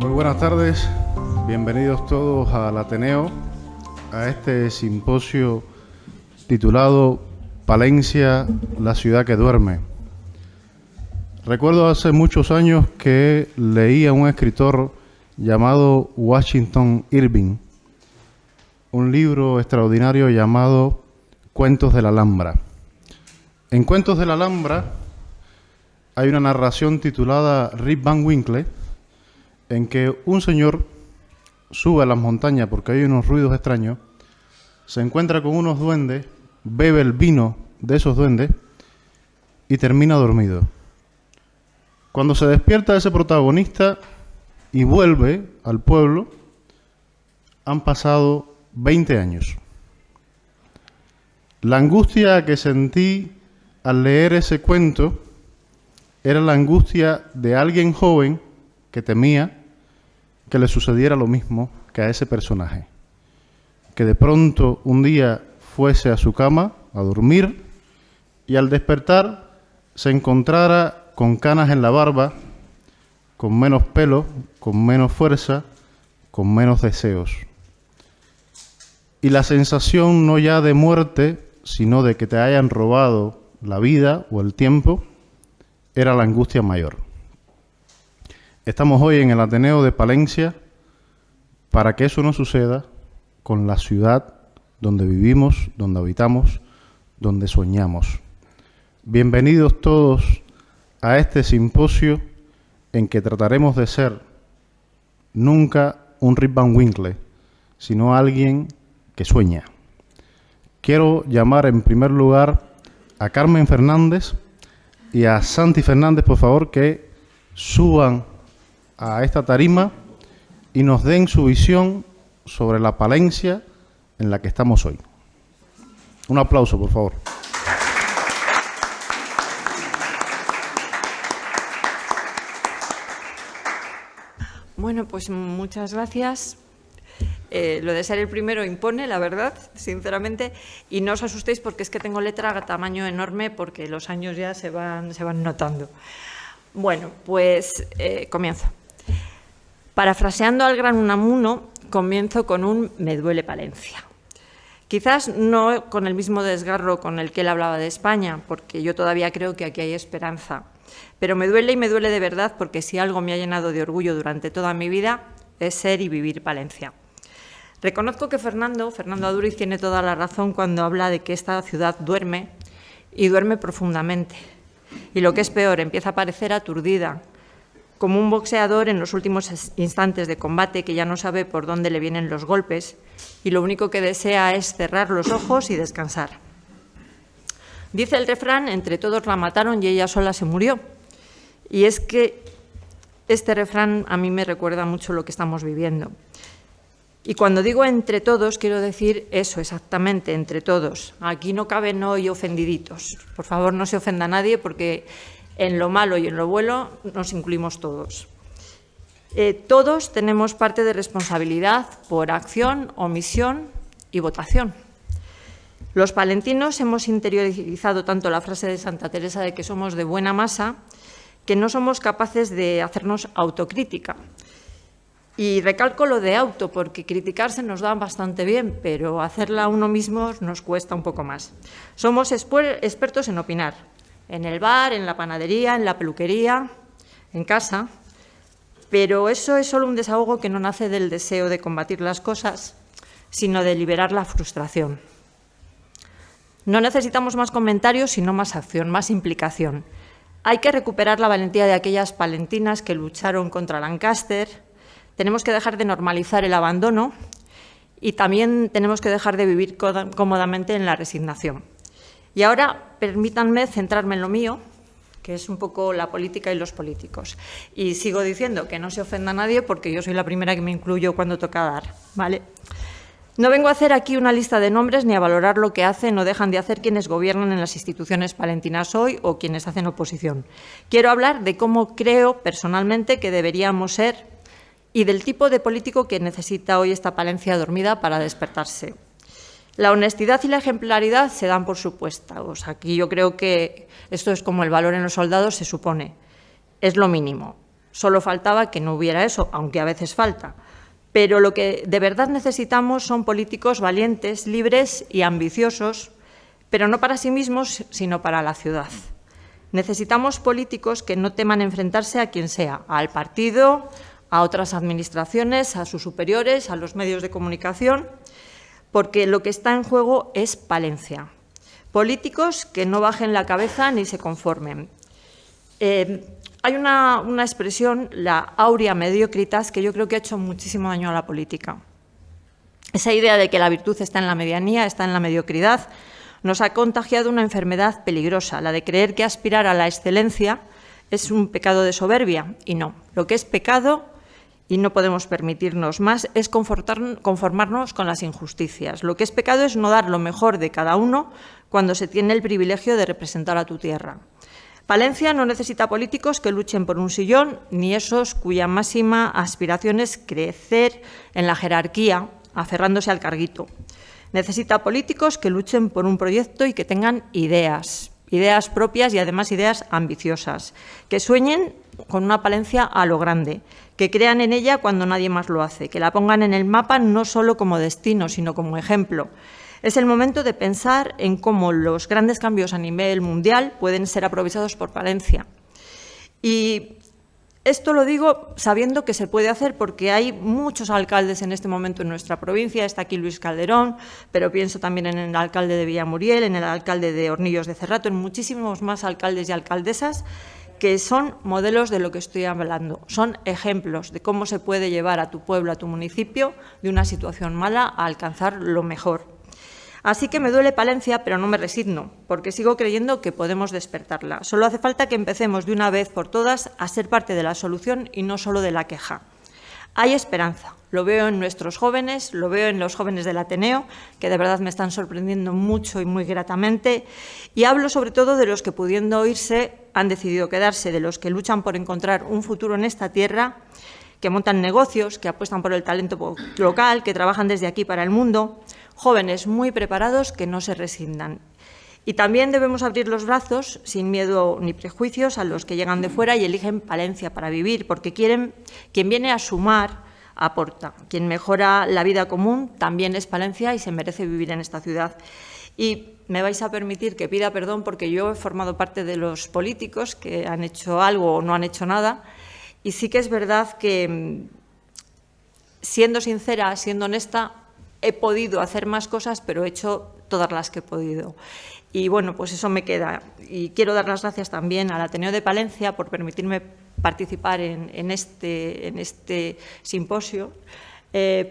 Muy buenas tardes, bienvenidos todos al Ateneo, a este simposio titulado Palencia, la ciudad que duerme. Recuerdo hace muchos años que leí a un escritor llamado Washington Irving, un libro extraordinario llamado Cuentos de la Alhambra. En Cuentos de la Alhambra hay una narración titulada Rip Van Winkle, en que un señor sube a las montañas porque hay unos ruidos extraños, se encuentra con unos duendes, bebe el vino de esos duendes y termina dormido. Cuando se despierta ese protagonista y vuelve al pueblo, han pasado 20 años. La angustia que sentí al leer ese cuento era la angustia de alguien joven que temía que le sucediera lo mismo que a ese personaje. Que de pronto un día fuese a su cama a dormir y al despertar se encontrara con canas en la barba, con menos pelo, con menos fuerza, con menos deseos. Y la sensación no ya de muerte, sino de que te hayan robado la vida o el tiempo, era la angustia mayor. Estamos hoy en el Ateneo de Palencia para que eso no suceda con la ciudad donde vivimos, donde habitamos, donde soñamos. Bienvenidos todos a este simposio en que trataremos de ser nunca un Rip Van Winkle, sino alguien que sueña. Quiero llamar en primer lugar a Carmen Fernández y a Santi Fernández, por favor, que suban a esta tarima y nos den su visión sobre la Palencia en la que estamos hoy. Un aplauso, por favor. Bueno, pues muchas gracias. Lo de ser el primero impone, la verdad, sinceramente, y no os asustéis porque es que tengo letra a tamaño enorme porque los años ya se van notando. Bueno, pues comienzo. Parafraseando al gran Unamuno, comienzo con un me duele Palencia. Quizás no con el mismo desgarro con el que él hablaba de España, porque yo todavía creo que aquí hay esperanza. Pero me duele y me duele de verdad porque si algo me ha llenado de orgullo durante toda mi vida es ser y vivir Palencia. Reconozco que Fernando Aduriz tiene toda la razón cuando habla de que esta ciudad duerme y duerme profundamente. Y lo que es peor, empieza a parecer aturdida, como un boxeador en los últimos instantes de combate que ya no sabe por dónde le vienen los golpes y lo único que desea es cerrar los ojos y descansar. Dice el refrán, entre todos la mataron y ella sola se murió. Y es que este refrán a mí me recuerda mucho lo que estamos viviendo. Y cuando digo entre todos, quiero decir eso exactamente, entre todos. Aquí no caben hoy ofendiditos. Por favor, no se ofenda a nadie porque en lo malo y en lo bueno nos incluimos todos. Todos tenemos parte de responsabilidad por acción, omisión y votación. Los palentinos hemos interiorizado tanto la frase de Santa Teresa de que somos de buena masa que no somos capaces de hacernos autocrítica. Y recalco lo de auto, porque criticarse nos da bastante bien, pero hacerla uno mismo nos cuesta un poco más. Somos expertos en opinar, en el bar, en la panadería, en la peluquería, en casa, pero eso es solo un desahogo que no nace del deseo de combatir las cosas, sino de liberar la frustración. No necesitamos más comentarios, sino más acción, más implicación. Hay que recuperar la valentía de aquellas palentinas que lucharon contra Lancaster. Tenemos que dejar de normalizar el abandono y también tenemos que dejar de vivir cómodamente en la resignación. Y ahora permítanme centrarme en lo mío, que es un poco la política y los políticos. Y sigo diciendo que no se ofenda a nadie porque yo soy la primera que me incluyo cuando toca dar, ¿vale? No vengo a hacer aquí una lista de nombres ni a valorar lo que hacen o dejan de hacer quienes gobiernan en las instituciones palentinas hoy o quienes hacen oposición. Quiero hablar de cómo creo personalmente que deberíamos ser y del tipo de político que necesita hoy esta Palencia dormida para despertarse. La honestidad y la ejemplaridad se dan por supuestas. Aquí yo creo que esto es como el valor en los soldados, se supone. Es lo mínimo. Solo faltaba que no hubiera eso, aunque a veces falta. Pero lo que de verdad necesitamos son políticos valientes, libres y ambiciosos, pero no para sí mismos, sino para la ciudad. Necesitamos políticos que no teman enfrentarse a quien sea, al partido, a otras administraciones, a sus superiores, a los medios de comunicación, porque lo que está en juego es Palencia. Políticos que no bajen la cabeza ni se conformen. Hay una expresión, la aurea mediocritas, que yo creo que ha hecho muchísimo daño a la política. Esa idea de que la virtud está en la medianía, está en la mediocridad, nos ha contagiado una enfermedad peligrosa, la de creer que aspirar a la excelencia es un pecado de soberbia, y no. Lo que es pecado, y no podemos permitirnos más, es conformarnos con las injusticias. Lo que es pecado es no dar lo mejor de cada uno cuando se tiene el privilegio de representar a tu tierra. Palencia no necesita políticos que luchen por un sillón, ni esos cuya máxima aspiración es crecer en la jerarquía, aferrándose al carguito. Necesita políticos que luchen por un proyecto y que tengan ideas propias y además ideas ambiciosas, que sueñen con una Palencia a lo grande, que crean en ella cuando nadie más lo hace, que la pongan en el mapa no solo como destino, sino como ejemplo. Es el momento de pensar en cómo los grandes cambios a nivel mundial pueden ser aprovechados por Palencia. Y esto lo digo sabiendo que se puede hacer porque hay muchos alcaldes en este momento en nuestra provincia. Está aquí Luis Calderón, pero pienso también en el alcalde de Villamuriel, en el alcalde de Hornillos de Cerrato, en muchísimos más alcaldes y alcaldesas que son modelos de lo que estoy hablando. Son ejemplos de cómo se puede llevar a tu pueblo, a tu municipio, de una situación mala a alcanzar lo mejor. Así que me duele Palencia, pero no me resigno, porque sigo creyendo que podemos despertarla. Solo hace falta que empecemos de una vez por todas a ser parte de la solución y no solo de la queja. Hay esperanza, lo veo en nuestros jóvenes, lo veo en los jóvenes del Ateneo, que de verdad me están sorprendiendo mucho y muy gratamente, y hablo sobre todo de los que, pudiendo irse, han decidido quedarse, de los que luchan por encontrar un futuro en esta tierra, que montan negocios, que apuestan por el talento local, que trabajan desde aquí para el mundo. Jóvenes muy preparados que no se resignan. Y también debemos abrir los brazos, sin miedo ni prejuicios, a los que llegan de fuera y eligen Palencia para vivir, porque quien viene a sumar, aporta. Quien mejora la vida común también es Palencia y se merece vivir en esta ciudad. Y me vais a permitir que pida perdón porque yo he formado parte de los políticos que han hecho algo o no han hecho nada, y sí que es verdad que, siendo sincera, siendo honesta, he podido hacer más cosas, pero he hecho todas las que he podido. Y bueno, pues eso me queda. Y quiero dar las gracias también al Ateneo de Palencia por permitirme participar en este simposio,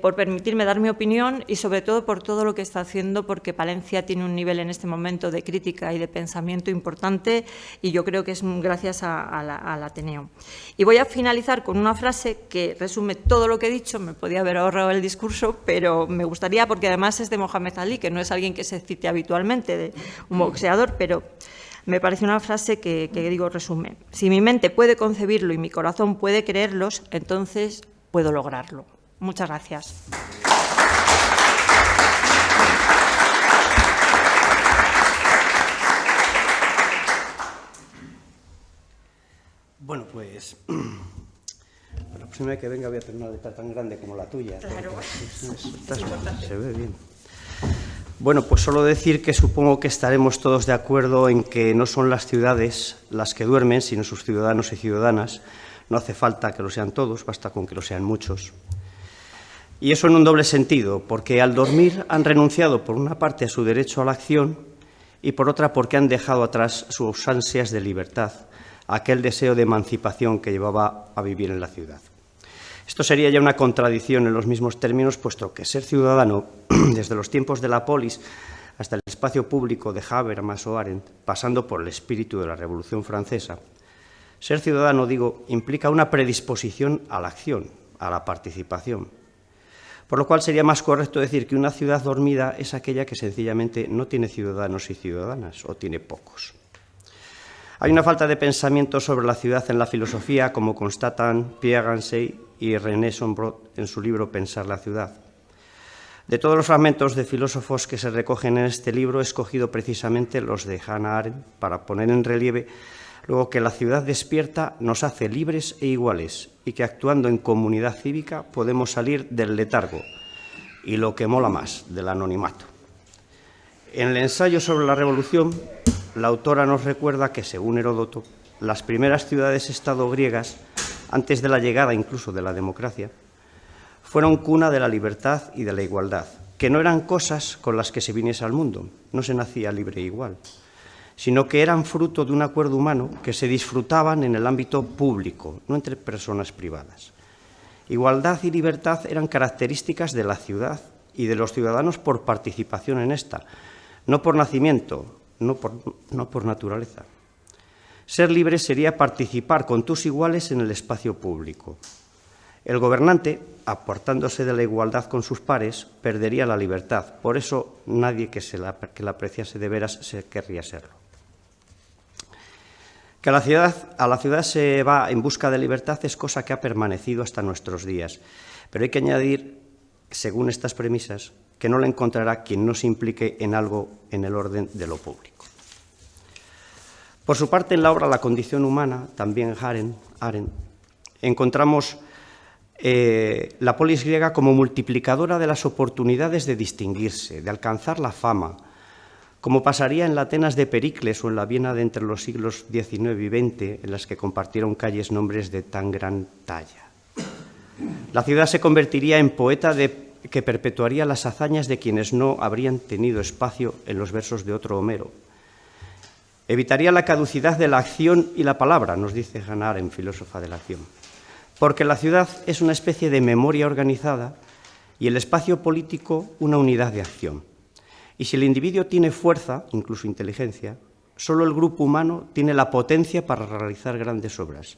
por permitirme dar mi opinión y sobre todo por todo lo que está haciendo, porque Palencia tiene un nivel en este momento de crítica y de pensamiento importante y yo creo que es gracias al Ateneo. Y voy a finalizar con una frase que resume todo lo que he dicho. Me podía haber ahorrado el discurso, pero me gustaría, porque además es de Mohamed Ali, que no es alguien que se cite habitualmente, de un boxeador, pero me parece una frase que digo resume. Si mi mente puede concebirlo y mi corazón puede creerlos, entonces puedo lograrlo. Muchas gracias. Bueno, pues la próxima vez que venga voy a tener una letra tan grande como la tuya. Claro, se ve bien. Bueno, pues solo decir que supongo que estaremos todos de acuerdo en que no son las ciudades las que duermen, sino sus ciudadanos y ciudadanas. No hace falta que lo sean todos, basta con que lo sean muchos. Y eso en un doble sentido, porque al dormir han renunciado por una parte a su derecho a la acción y por otra porque han dejado atrás sus ansias de libertad, aquel deseo de emancipación que llevaba a vivir en la ciudad. Esto sería ya una contradicción en los mismos términos, puesto que ser ciudadano, desde los tiempos de la polis hasta el espacio público de Habermas o Arendt, pasando por el espíritu de la Revolución Francesa, ser ciudadano, digo, implica una predisposición a la acción, a la participación. Por lo cual sería más correcto decir que una ciudad dormida es aquella que sencillamente no tiene ciudadanos y ciudadanas, o tiene pocos. Hay una falta de pensamiento sobre la ciudad en la filosofía, como constatan Pierre Gansey y René Sombrot en su libro Pensar la ciudad. De todos los fragmentos de filósofos que se recogen en este libro, he escogido precisamente los de Hannah Arendt para poner en relieve Luego, que la ciudad despierta nos hace libres e iguales y que actuando en comunidad cívica podemos salir del letargo y, lo que mola más, del anonimato. En el ensayo sobre la Revolución, la autora nos recuerda que, según Heródoto, las primeras ciudades-estado griegas, antes de la llegada incluso de la democracia, fueron cuna de la libertad y de la igualdad, que no eran cosas con las que se viniese al mundo, no se nacía libre e igual, sino que eran fruto de un acuerdo humano que se disfrutaban en el ámbito público, no entre personas privadas. Igualdad y libertad eran características de la ciudad y de los ciudadanos por participación en esta, no por nacimiento, no por naturaleza. Ser libre sería participar con tus iguales en el espacio público. El gobernante, apartándose de la igualdad con sus pares, perdería la libertad. Por eso nadie que la apreciase de veras querría serlo. Que a la ciudad se va en busca de libertad es cosa que ha permanecido hasta nuestros días. Pero hay que añadir, según estas premisas, que no la encontrará quien no se implique en algo en el orden de lo público. Por su parte, en la obra La condición humana, también Arendt, encontramos la polis griega como multiplicadora de las oportunidades de distinguirse, de alcanzar la fama, como pasaría en la Atenas de Pericles o en la Viena de entre los siglos XIX y XX, en las que compartieron calles nombres de tan gran talla. La ciudad se convertiría en poeta que perpetuaría las hazañas de quienes no habrían tenido espacio en los versos de otro Homero. Evitaría la caducidad de la acción y la palabra, nos dice Hannah Arendt, filósofa de la acción, porque la ciudad es una especie de memoria organizada y el espacio político una unidad de acción. Y si el individuo tiene fuerza, incluso inteligencia, solo el grupo humano tiene la potencia para realizar grandes obras.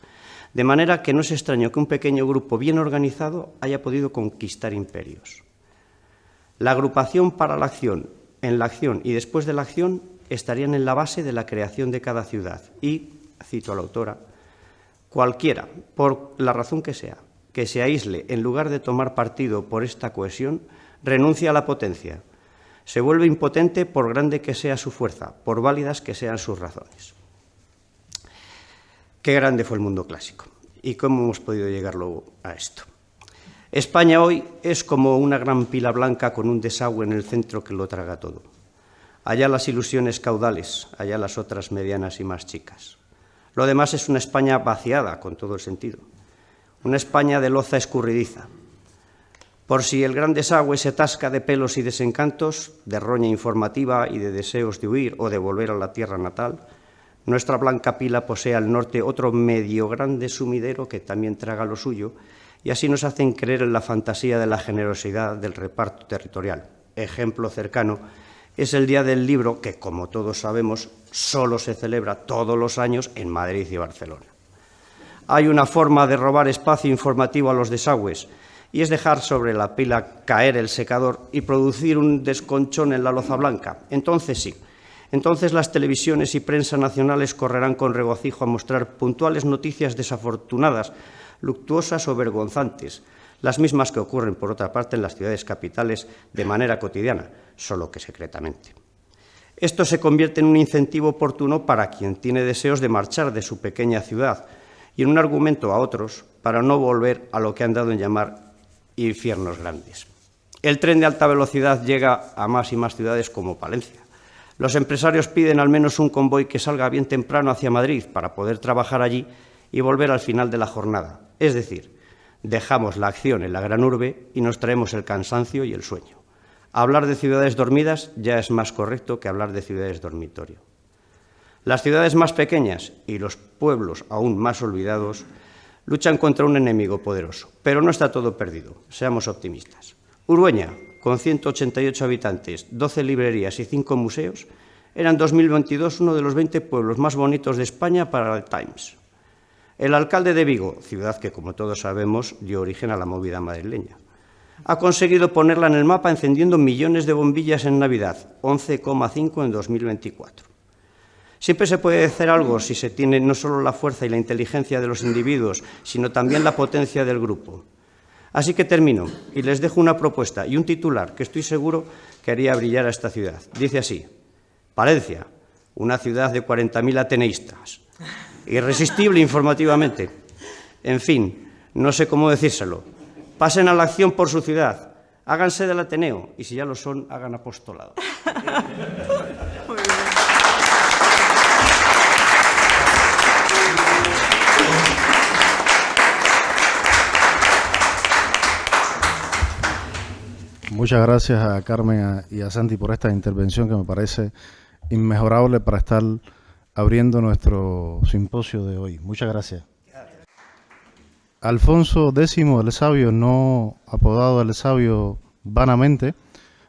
De manera que no es extraño que un pequeño grupo bien organizado haya podido conquistar imperios. La agrupación para la acción, en la acción y después de la acción estarían en la base de la creación de cada ciudad. Y, cito a la autora, cualquiera, por la razón que se aísle en lugar de tomar partido por esta cohesión, renuncia a la potencia. Se vuelve impotente por grande que sea su fuerza, por válidas que sean sus razones. Qué grande fue el mundo clásico y cómo hemos podido llegar luego a esto. España hoy es como una gran pila blanca con un desagüe en el centro que lo traga todo. Allá las ilusiones caudales, allá las otras medianas y más chicas. Lo demás es una España vaciada, con todo el sentido. Una España de loza escurridiza. Por si el gran desagüe se atasca de pelos y desencantos, de roña informativa y de deseos de huir o de volver a la tierra natal, nuestra blanca pila posee al norte otro medio grande sumidero que también traga lo suyo, y así nos hacen creer en la fantasía de la generosidad del reparto territorial. Ejemplo cercano es el Día del Libro, que, como todos sabemos, solo se celebra todos los años en Madrid y Barcelona. Hay una forma de robar espacio informativo a los desagües, y es dejar sobre la pila caer el secador y producir un desconchón en la loza blanca. Entonces sí, entonces las televisiones y prensa nacionales correrán con regocijo a mostrar puntuales noticias desafortunadas, luctuosas o vergonzantes, las mismas que ocurren, por otra parte, en las ciudades capitales de manera cotidiana, solo que secretamente. Esto se convierte en un incentivo oportuno para quien tiene deseos de marchar de su pequeña ciudad y en un argumento a otros para no volver a lo que han dado en llamar infiernos grandes. El tren de alta velocidad llega a más y más ciudades como Palencia. Los empresarios piden al menos un convoy que salga bien temprano hacia Madrid para poder trabajar allí y volver al final de la jornada. Es decir, dejamos la acción en la gran urbe y nos traemos el cansancio y el sueño. Hablar de ciudades dormidas ya es más correcto que hablar de ciudades dormitorio. Las ciudades más pequeñas y los pueblos aún más olvidados luchan contra un enemigo poderoso, pero no está todo perdido, seamos optimistas. Urueña, con 188 habitantes, 12 librerías y 5 museos, era en 2022 uno de los 20 pueblos más bonitos de España para el Times. El alcalde de Vigo, ciudad que, como todos sabemos, dio origen a la movida madrileña, ha conseguido ponerla en el mapa encendiendo millones de bombillas en Navidad, 11,5 en 2024. Siempre se puede hacer algo si se tiene no solo la fuerza y la inteligencia de los individuos, sino también la potencia del grupo. Así que termino y les dejo una propuesta y un titular que estoy seguro que haría brillar a esta ciudad. Dice así: Palencia, una ciudad de 40.000 ateneístas. irresistible informativamente. En fin, no sé cómo decírselo. Pasen a la acción por su ciudad, háganse del Ateneo y si ya lo son, hagan apostolado. Muy bien. Muchas gracias a Carmen y a Santi por esta intervención que me parece inmejorable para estar abriendo nuestro simposio de hoy. Muchas gracias. Alfonso X el Sabio, no apodado el Sabio vanamente,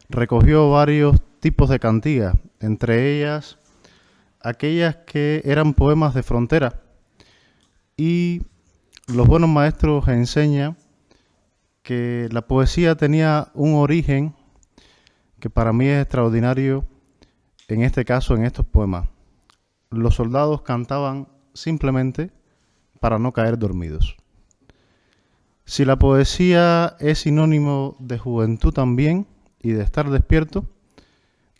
recogió varios tipos de cantigas, entre ellas aquellas que eran poemas de frontera. Y los buenos maestros enseñan que la poesía tenía un origen que para mí es extraordinario, en este caso, en estos poemas. Los soldados cantaban simplemente para no caer dormidos. Si la poesía es sinónimo de juventud también y de estar despierto,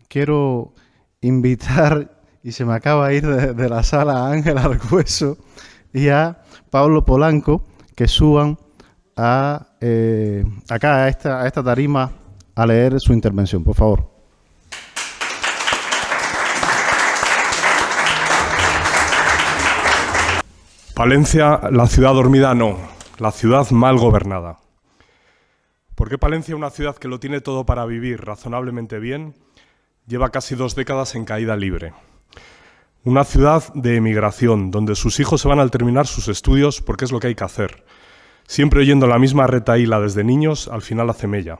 quiero invitar, y se me acaba de ir de la sala, a Ángel Argüeso y a Pablo Polanco, que suban acá a esta tarima a leer su intervención, por favor. Palencia, la ciudad dormida no, la ciudad mal gobernada. ¿Por qué Palencia, una ciudad que lo tiene todo para vivir razonablemente bien, lleva casi 2 décadas en caída libre? Una ciudad de emigración, donde sus hijos se van al terminar sus estudios porque es lo que hay que hacer. Siempre oyendo la misma retahíla desde niños, al final hace mella.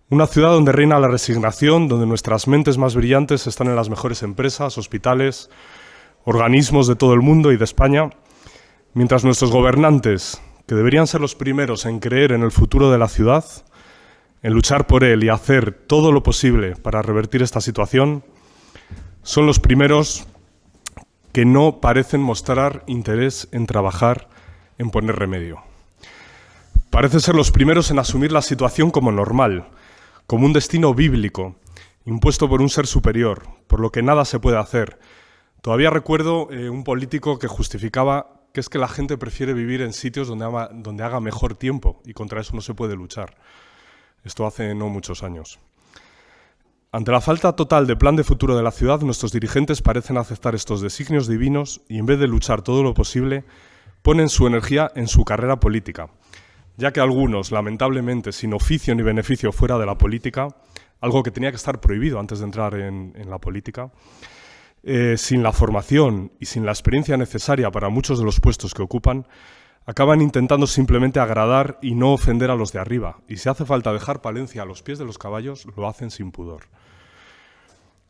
Una ciudad donde reina la resignación, donde nuestras mentes más brillantes están en las mejores empresas, hospitales, organismos de todo el mundo y de España, mientras nuestros gobernantes, que deberían ser los primeros en creer en el futuro de la ciudad, en luchar por él y hacer todo lo posible para revertir esta situación, son los primeros que no parecen mostrar interés en trabajar en poner remedio. Parece ser los primeros en asumir la situación como normal, como un destino bíblico, impuesto por un ser superior, por lo que nada se puede hacer. Todavía recuerdo un político que justificaba que es que la gente prefiere vivir en sitios donde haga mejor tiempo y contra eso no se puede luchar. Esto hace no muchos años. Ante la falta total de plan de futuro de la ciudad, nuestros dirigentes parecen aceptar estos designios divinos y en vez de luchar todo lo posible, ponen su energía en su carrera política, ya que algunos, lamentablemente, sin oficio ni beneficio fuera de la política, algo que tenía que estar prohibido antes de entrar en la política, sin la formación y sin la experiencia necesaria para muchos de los puestos que ocupan, acaban intentando simplemente agradar y no ofender a los de arriba. Y si hace falta dejar Palencia a los pies de los caballos, lo hacen sin pudor.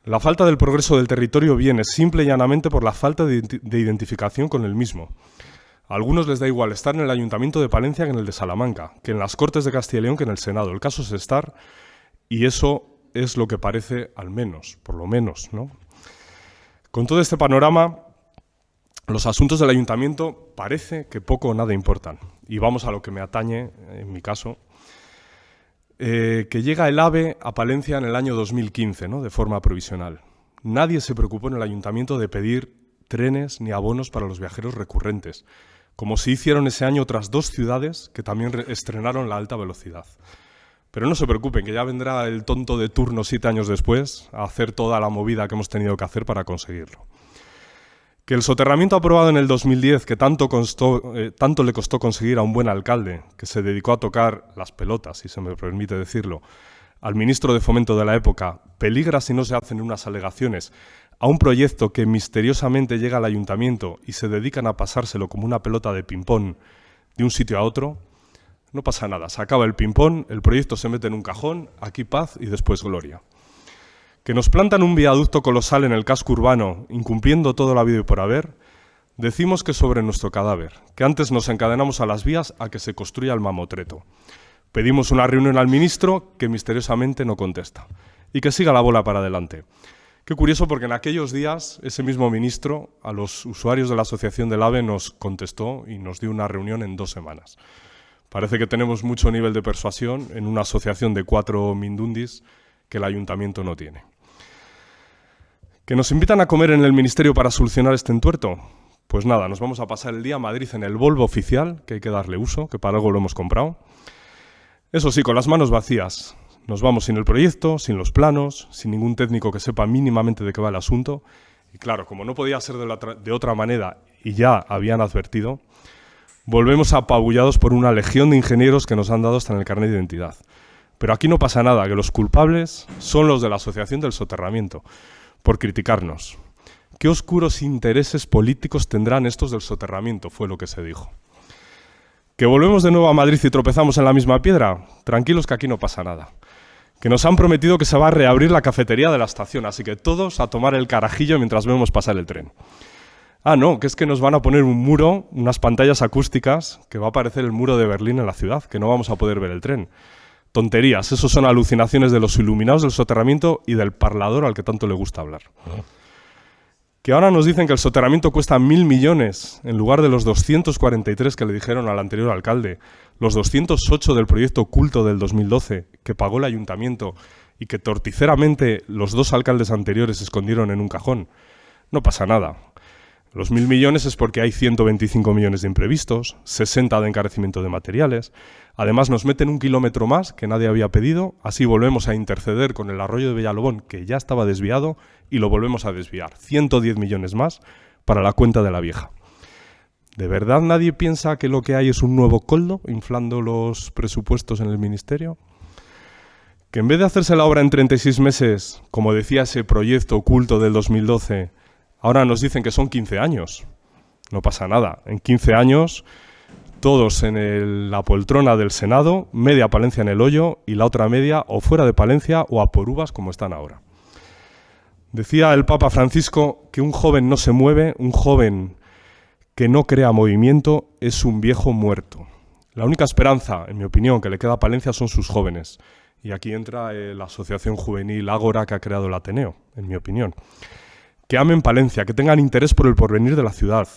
La falta del progreso del territorio viene simple y llanamente por la falta de identificación con el mismo. A algunos les da igual estar en el Ayuntamiento de Palencia que en el de Salamanca, que en las Cortes de Castilla y León que en el Senado. El caso es estar, y eso es lo que parece, al menos, por lo menos, ¿no? Con todo este panorama, los asuntos del Ayuntamiento parece que poco o nada importan. Y vamos a lo que me atañe, en mi caso, que llega el AVE a Palencia en el año 2015, ¿no? De forma provisional. Nadie se preocupó en el Ayuntamiento de pedir trenes ni abonos para los viajeros recurrentes, como se hicieron ese año otras 2 ciudades que también estrenaron la alta velocidad. Pero no se preocupen, que ya vendrá el tonto de turno 7 años después a hacer toda la movida que hemos tenido que hacer para conseguirlo. Que el soterramiento aprobado en el 2010, que tanto le costó conseguir a un buen alcalde, que se dedicó a tocar las pelotas, si se me permite decirlo, al ministro de Fomento de la época, peligra si no se hacen unas alegaciones a un proyecto que misteriosamente llega al ayuntamiento y se dedican a pasárselo como una pelota de ping-pong de un sitio a otro, no pasa nada. Se acaba el ping-pong, el proyecto se mete en un cajón, aquí paz y después gloria. Que nos plantan un viaducto colosal en el casco urbano, incumpliendo todo lo habido y por haber, decimos que sobre nuestro cadáver, que antes nos encadenamos a las vías a que se construya el mamotreto. Pedimos una reunión al ministro que misteriosamente no contesta y que siga la bola para adelante. Qué curioso, porque en aquellos días ese mismo ministro a los usuarios de la asociación del AVE nos contestó y nos dio una reunión en 2 semanas. Parece que tenemos mucho nivel de persuasión en una asociación de 4 mindundis que el ayuntamiento no tiene. ¿Que nos invitan a comer en el ministerio para solucionar este entuerto? Pues nada, nos vamos a pasar el día a Madrid en el Volvo oficial, que hay que darle uso, que para algo lo hemos comprado. Eso sí, con las manos vacías. Nos vamos sin el proyecto, sin los planos, sin ningún técnico que sepa mínimamente de qué va el asunto. Y claro, como no podía ser de otra manera y ya habían advertido, volvemos apabullados por una legión de ingenieros que nos han dado hasta en el carnet de identidad. Pero aquí no pasa nada, que los culpables son los de la Asociación del Soterramiento, por criticarnos. ¿Qué oscuros intereses políticos tendrán estos del soterramiento?, fue lo que se dijo. ¿Que volvemos de nuevo a Madrid y tropezamos en la misma piedra? Tranquilos, que aquí no pasa nada. Que nos han prometido que se va a reabrir la cafetería de la estación, así que todos a tomar el carajillo mientras vemos pasar el tren. Ah, no, que es que nos van a poner un muro, unas pantallas acústicas, que va a parecer el muro de Berlín en la ciudad, que no vamos a poder ver el tren. Tonterías, eso son alucinaciones de los iluminados del soterramiento y del parlador al que tanto le gusta hablar. Que ahora nos dicen que el soterramiento cuesta 1.000 millones, en lugar de los 243 que le dijeron al anterior alcalde, los 208 del proyecto oculto del 2012, que pagó el ayuntamiento y que torticeramente los dos alcaldes anteriores escondieron en un cajón. No pasa nada. Los 1.000 millones es porque hay 125 millones de imprevistos, 60 de encarecimiento de materiales. Además nos meten 1 kilómetro más que nadie había pedido, así volvemos a interceder con el arroyo de Villalobón, que ya estaba desviado, y lo volvemos a desviar. 110 millones más para la cuenta de la vieja. ¿De verdad nadie piensa que lo que hay es un nuevo Koldo, inflando los presupuestos en el ministerio? Que en vez de hacerse la obra en 36 meses, como decía ese proyecto oculto del 2012, ahora nos dicen que son 15 años. No pasa nada. En 15 años, todos en la poltrona del Senado, media Palencia en el hoyo y la otra media o fuera de Palencia o a por uvas como están ahora. Decía el Papa Francisco que un joven no se mueve, un joven que no crea movimiento es un viejo muerto. La única esperanza, en mi opinión, que le queda a Palencia son sus jóvenes. Y aquí entra la asociación juvenil Ágora que ha creado el Ateneo, en mi opinión. Que amen Palencia, que tengan interés por el porvenir de la ciudad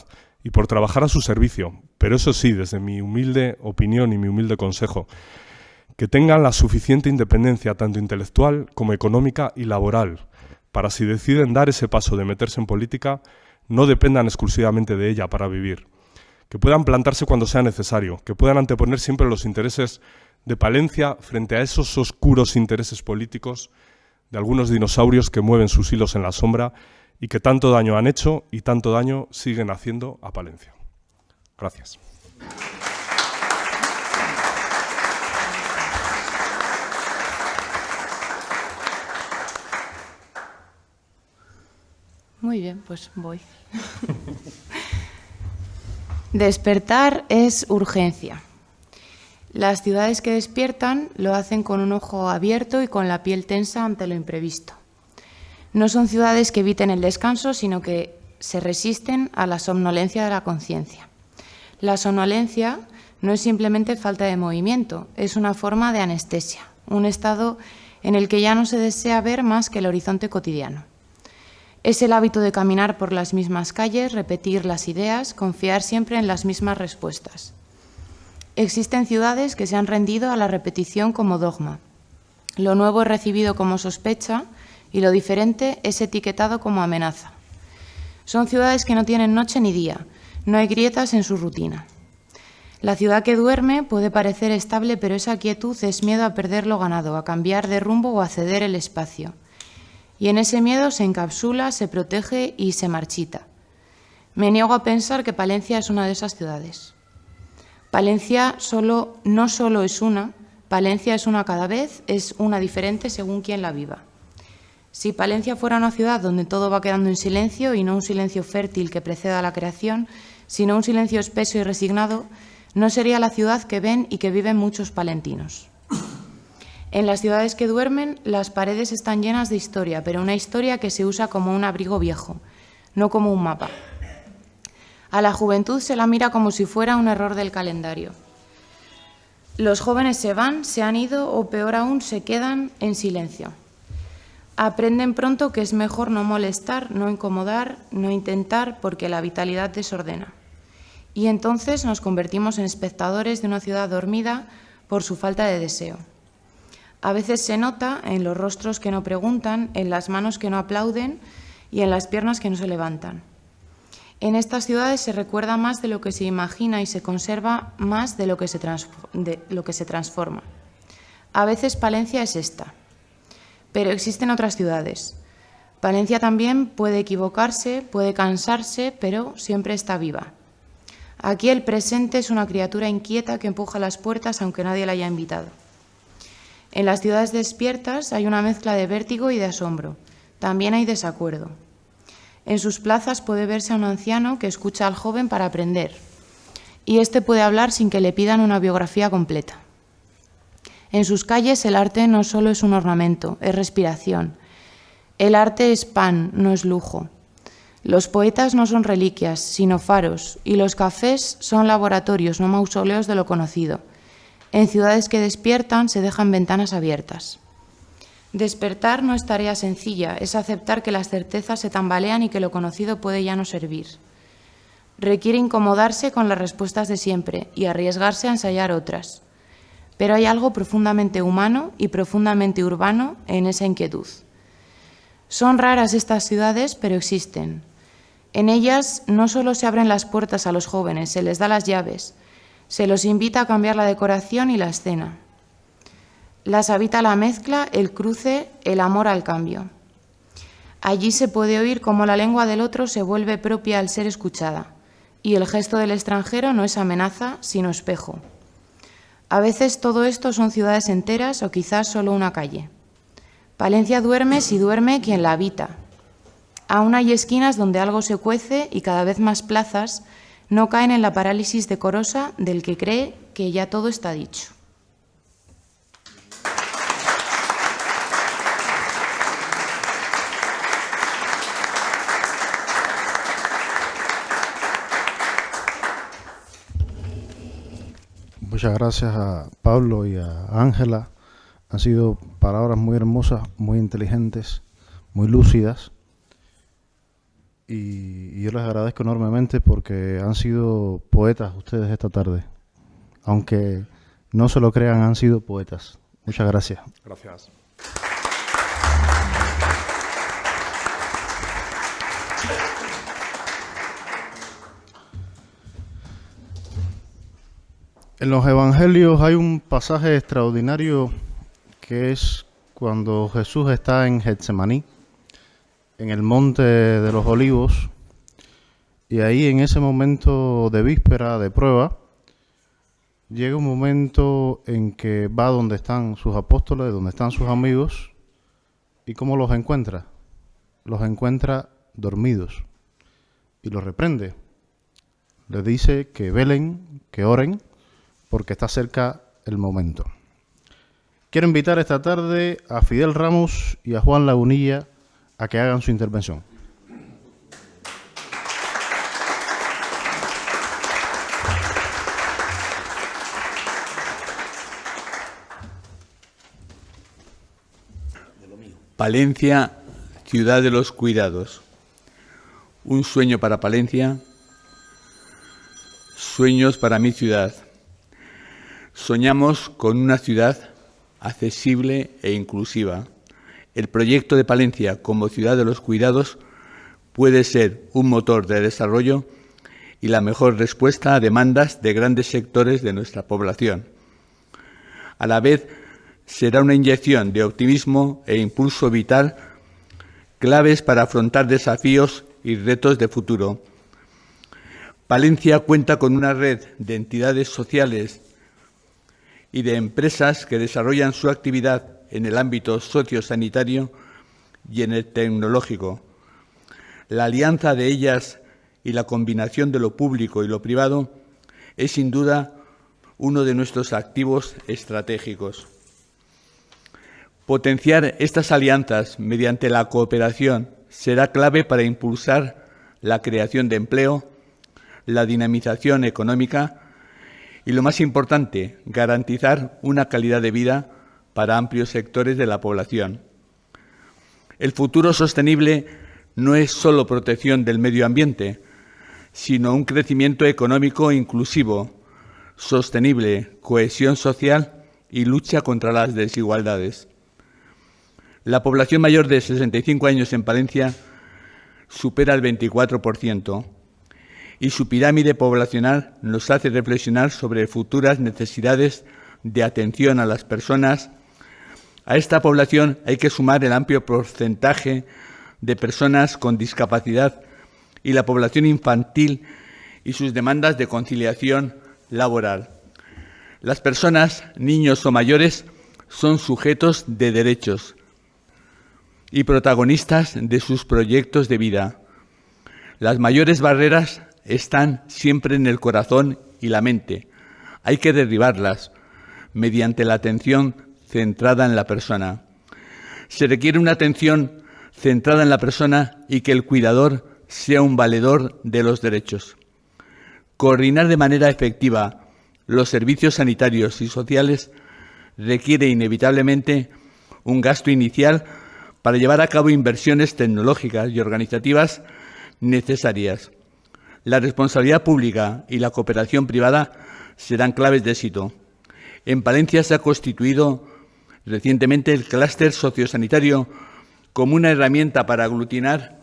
y por trabajar a su servicio, pero eso sí, desde mi humilde opinión y mi humilde consejo, que tengan la suficiente independencia tanto intelectual como económica y laboral, para si deciden dar ese paso de meterse en política, no dependan exclusivamente de ella para vivir, que puedan plantarse cuando sea necesario, que puedan anteponer siempre los intereses de Palencia frente a esos oscuros intereses políticos de algunos dinosaurios que mueven sus hilos en la sombra y que tanto daño han hecho y tanto daño siguen haciendo a Palencia. Gracias. Muy bien, pues voy. Despertar es urgencia. Las ciudades que despiertan lo hacen con un ojo abierto y con la piel tensa ante lo imprevisto. No son ciudades que eviten el descanso, sino que se resisten a la somnolencia de la conciencia. La somnolencia no es simplemente falta de movimiento, es una forma de anestesia, un estado en el que ya no se desea ver más que el horizonte cotidiano. Es el hábito de caminar por las mismas calles, repetir las ideas, confiar siempre en las mismas respuestas. Existen ciudades que se han rendido a la repetición como dogma. Lo nuevo es recibido como sospecha y lo diferente es etiquetado como amenaza. Son ciudades que no tienen noche ni día, no hay grietas en su rutina. La ciudad que duerme puede parecer estable, pero esa quietud es miedo a perder lo ganado, a cambiar de rumbo o a ceder el espacio. Y en ese miedo se encapsula, se protege y se marchita. Me niego a pensar que Palencia es una de esas ciudades. Palencia no solo es una, Palencia es una cada vez, es una diferente según quien la viva. Si Palencia fuera una ciudad donde todo va quedando en silencio y no un silencio fértil que preceda a la creación, sino un silencio espeso y resignado, no sería la ciudad que ven y que viven muchos palentinos. En las ciudades que duermen, las paredes están llenas de historia, pero una historia que se usa como un abrigo viejo, no como un mapa. A la juventud se la mira como si fuera un error del calendario. Los jóvenes se van, se han ido o, peor aún, se quedan en silencio. Aprenden pronto que es mejor no molestar, no incomodar, no intentar, porque la vitalidad desordena. Y entonces nos convertimos en espectadores de una ciudad dormida por su falta de deseo. A veces se nota en los rostros que no preguntan, en las manos que no aplauden y en las piernas que no se levantan. En estas ciudades se recuerda más de lo que se imagina y se conserva más de lo que se transforma. A veces Palencia es esta, pero existen otras ciudades. Palencia también puede equivocarse, puede cansarse, pero siempre está viva. Aquí el presente es una criatura inquieta que empuja las puertas aunque nadie la haya invitado. En las ciudades despiertas hay una mezcla de vértigo y de asombro. También hay desacuerdo. En sus plazas puede verse a un anciano que escucha al joven para aprender, y éste puede hablar sin que le pidan una biografía completa. En sus calles el arte no solo es un ornamento, es respiración. El arte es pan, no es lujo. Los poetas no son reliquias, sino faros, y los cafés son laboratorios, no mausoleos de lo conocido. En ciudades que despiertan se dejan ventanas abiertas. Despertar no es tarea sencilla, es aceptar que las certezas se tambalean y que lo conocido puede ya no servir. Requiere incomodarse con las respuestas de siempre y arriesgarse a ensayar otras. Pero hay algo profundamente humano y profundamente urbano en esa inquietud. Son raras estas ciudades, pero existen. En ellas no solo se abren las puertas a los jóvenes, se les da las llaves, se los invita a cambiar la decoración y la escena. Las habita la mezcla, el cruce, el amor al cambio. Allí se puede oír cómo la lengua del otro se vuelve propia al ser escuchada, y el gesto del extranjero no es amenaza, sino espejo. A veces todo esto son ciudades enteras o quizás solo una calle. Palencia duerme si duerme quien la habita. Aún hay esquinas donde algo se cuece y cada vez más plazas no caen en la parálisis decorosa del que cree que ya todo está dicho. Muchas gracias a Pablo y a Ángela. Han sido palabras muy hermosas, muy inteligentes, muy lúcidas. Y yo les agradezco enormemente porque han sido poetas ustedes esta tarde. Aunque no se lo crean, han sido poetas. Muchas gracias. Gracias. En los evangelios hay un pasaje extraordinario que es cuando Jesús está en Getsemaní, en el monte de los olivos, y ahí en ese momento de víspera, de prueba, llega un momento en que va donde están sus apóstoles, donde están sus amigos, y ¿cómo los encuentra? Los encuentra dormidos y los reprende. Les dice que velen, que oren, porque está cerca el momento. Quiero invitar esta tarde a Fidel Ramos y a Juan Lagunilla a que hagan su intervención. Palencia, ciudad de los cuidados. Un sueño para Palencia, sueños para mi ciudad. Soñamos con una ciudad accesible e inclusiva. El proyecto de Palencia como ciudad de los cuidados puede ser un motor de desarrollo y la mejor respuesta a demandas de grandes sectores de nuestra población. A la vez, será una inyección de optimismo e impulso vital, claves para afrontar desafíos y retos de futuro. Palencia cuenta con una red de entidades sociales y de empresas que desarrollan su actividad en el ámbito sociosanitario y en el tecnológico. La alianza de ellas y la combinación de lo público y lo privado es sin duda uno de nuestros activos estratégicos. Potenciar estas alianzas mediante la cooperación será clave para impulsar la creación de empleo, la dinamización económica y, lo más importante, garantizar una calidad de vida para amplios sectores de la población. El futuro sostenible no es solo protección del medio ambiente, sino un crecimiento económico inclusivo, sostenible, cohesión social y lucha contra las desigualdades. La población mayor de 65 años en Palencia supera el 24%. y su pirámide poblacional nos hace reflexionar sobre futuras necesidades de atención a las personas. A esta población hay que sumar el amplio porcentaje de personas con discapacidad y la población infantil y sus demandas de conciliación laboral. Las personas, niños o mayores, son sujetos de derechos y protagonistas de sus proyectos de vida. Las mayores barreras están siempre en el corazón y la mente. Hay que derribarlas mediante la atención centrada en la persona. Se requiere una atención centrada en la persona y que el cuidador sea un valedor de los derechos. Coordinar de manera efectiva los servicios sanitarios y sociales requiere inevitablemente un gasto inicial para llevar a cabo inversiones tecnológicas y organizativas necesarias. La responsabilidad pública y la cooperación privada serán claves de éxito. En Palencia se ha constituido recientemente el clúster sociosanitario como una herramienta para aglutinar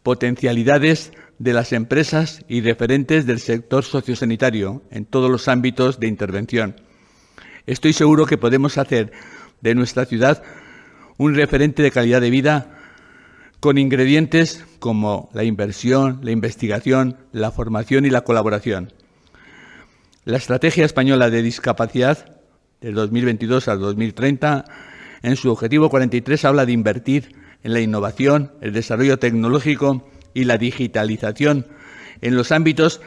potencialidades de las empresas y referentes del sector sociosanitario en todos los ámbitos de intervención. Estoy seguro que podemos hacer de nuestra ciudad un referente de calidad de vida con ingredientes como la inversión, la investigación, la formación y la colaboración. La Estrategia Española de Discapacidad del 2022 al 2030, en su objetivo 43, habla de invertir en la innovación, el desarrollo tecnológico y la digitalización en los ámbitos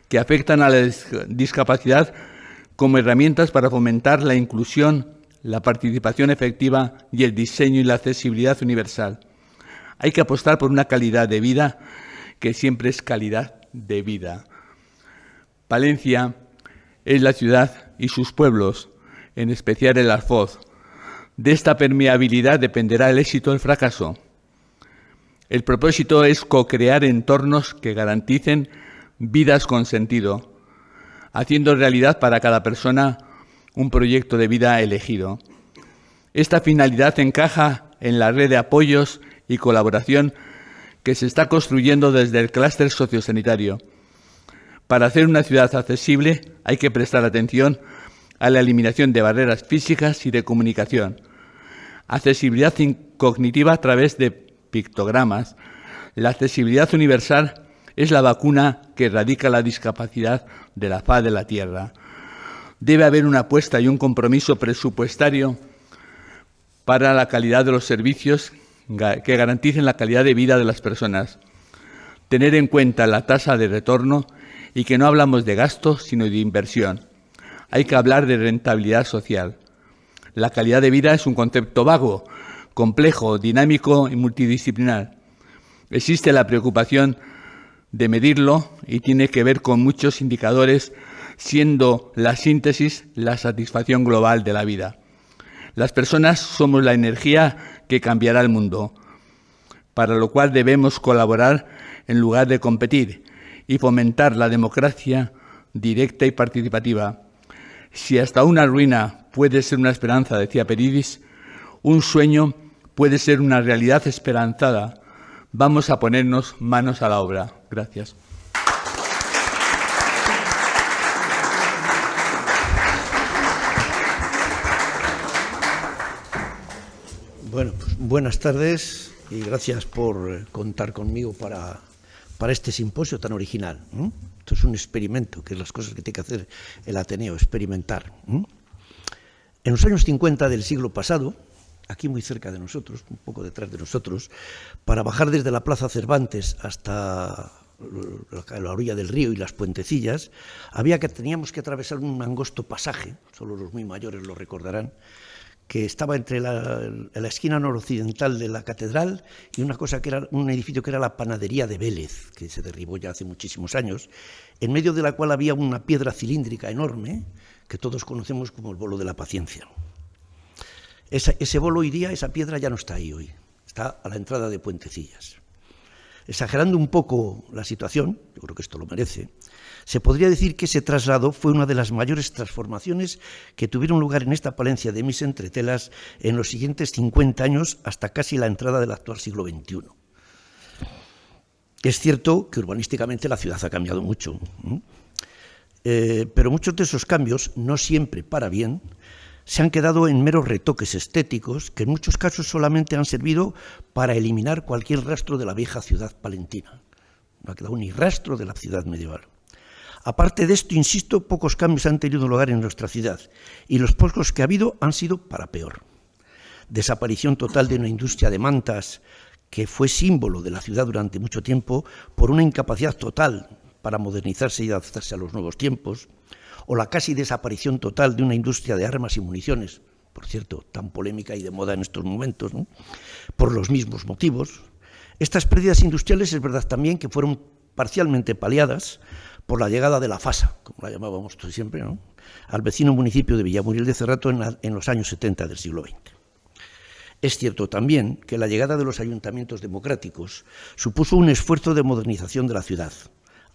que afectan a la discapacidad como herramientas para fomentar la inclusión, la participación efectiva y el diseño y la accesibilidad universal. Hay que apostar por una calidad de vida que siempre es calidad de vida. Palencia es la ciudad y sus pueblos, en especial el Alfoz. De esta permeabilidad dependerá el éxito o el fracaso. El propósito es co-crear entornos que garanticen vidas con sentido, haciendo realidad para cada persona un proyecto de vida elegido. Esta finalidad encaja en la red de apoyos y colaboración que se está construyendo desde el clúster sociosanitario. Para hacer una ciudad accesible hay que prestar atención a la eliminación de barreras físicas y de comunicación, accesibilidad cognitiva a través de pictogramas. La accesibilidad universal es la vacuna que erradica la discapacidad de la faz de la tierra. Debe haber una apuesta y un compromiso presupuestario para la calidad de los servicios que garanticen la calidad de vida de las personas. Tener en cuenta la tasa de retorno y que no hablamos de gasto, sino de inversión. Hay que hablar de rentabilidad social. La calidad de vida es un concepto vago, complejo, dinámico y multidisciplinar. Existe la preocupación de medirlo y tiene que ver con muchos indicadores, siendo la síntesis la satisfacción global de la vida. Las personas somos la energía que cambiará el mundo, para lo cual debemos colaborar en lugar de competir y fomentar la democracia directa y participativa. Si hasta una ruina puede ser una esperanza, decía Peridis, un sueño puede ser una realidad esperanzada. Vamos a ponernos manos a la obra. Gracias. Bueno, pues buenas tardes y gracias por contar conmigo para este simposio tan original. Esto es un experimento, que es las cosas que tiene que hacer el Ateneo, experimentar. En los años 50 del siglo pasado, aquí muy cerca de nosotros, un poco detrás de nosotros, para bajar desde la Plaza Cervantes hasta la orilla del río y las puentecillas, teníamos que atravesar un angosto pasaje, solo los muy mayores lo recordarán, que estaba entre la esquina noroccidental de la catedral y una cosa que era un edificio que era la panadería de Vélez, que se derribó ya hace muchísimos años, en medio de la cual había una piedra cilíndrica enorme que todos conocemos como el bolo de la paciencia. Ese bolo hoy día, esa piedra ya no está ahí hoy, está a la entrada de Puentecillas. Exagerando un poco la situación, yo creo que esto lo merece, se podría decir que ese traslado fue una de las mayores transformaciones que tuvieron lugar en esta Palencia de mis entretelas en los siguientes 50 años hasta casi la entrada del actual siglo XXI. Es cierto que urbanísticamente la ciudad ha cambiado mucho, pero muchos de esos cambios, no siempre para bien, se han quedado en meros retoques estéticos que en muchos casos solamente han servido para eliminar cualquier rastro de la vieja ciudad palentina. No ha quedado ni rastro de la ciudad medieval. Aparte de esto, insisto, pocos cambios han tenido lugar en nuestra ciudad y los pocos que ha habido han sido para peor. Desaparición total de una industria de mantas que fue símbolo de la ciudad durante mucho tiempo por una incapacidad total para modernizarse y adaptarse a los nuevos tiempos, o la casi desaparición total de una industria de armas y municiones, por cierto, tan polémica y de moda en estos momentos, ¿no?, por los mismos motivos. Estas pérdidas industriales es verdad también que fueron parcialmente paliadas por la llegada de la FASA, como la llamábamos siempre, ¿no?, al vecino municipio de Villamuriel de Cerrato en los años 70 del siglo XX. Es cierto también que la llegada de los ayuntamientos democráticos supuso un esfuerzo de modernización de la ciudad,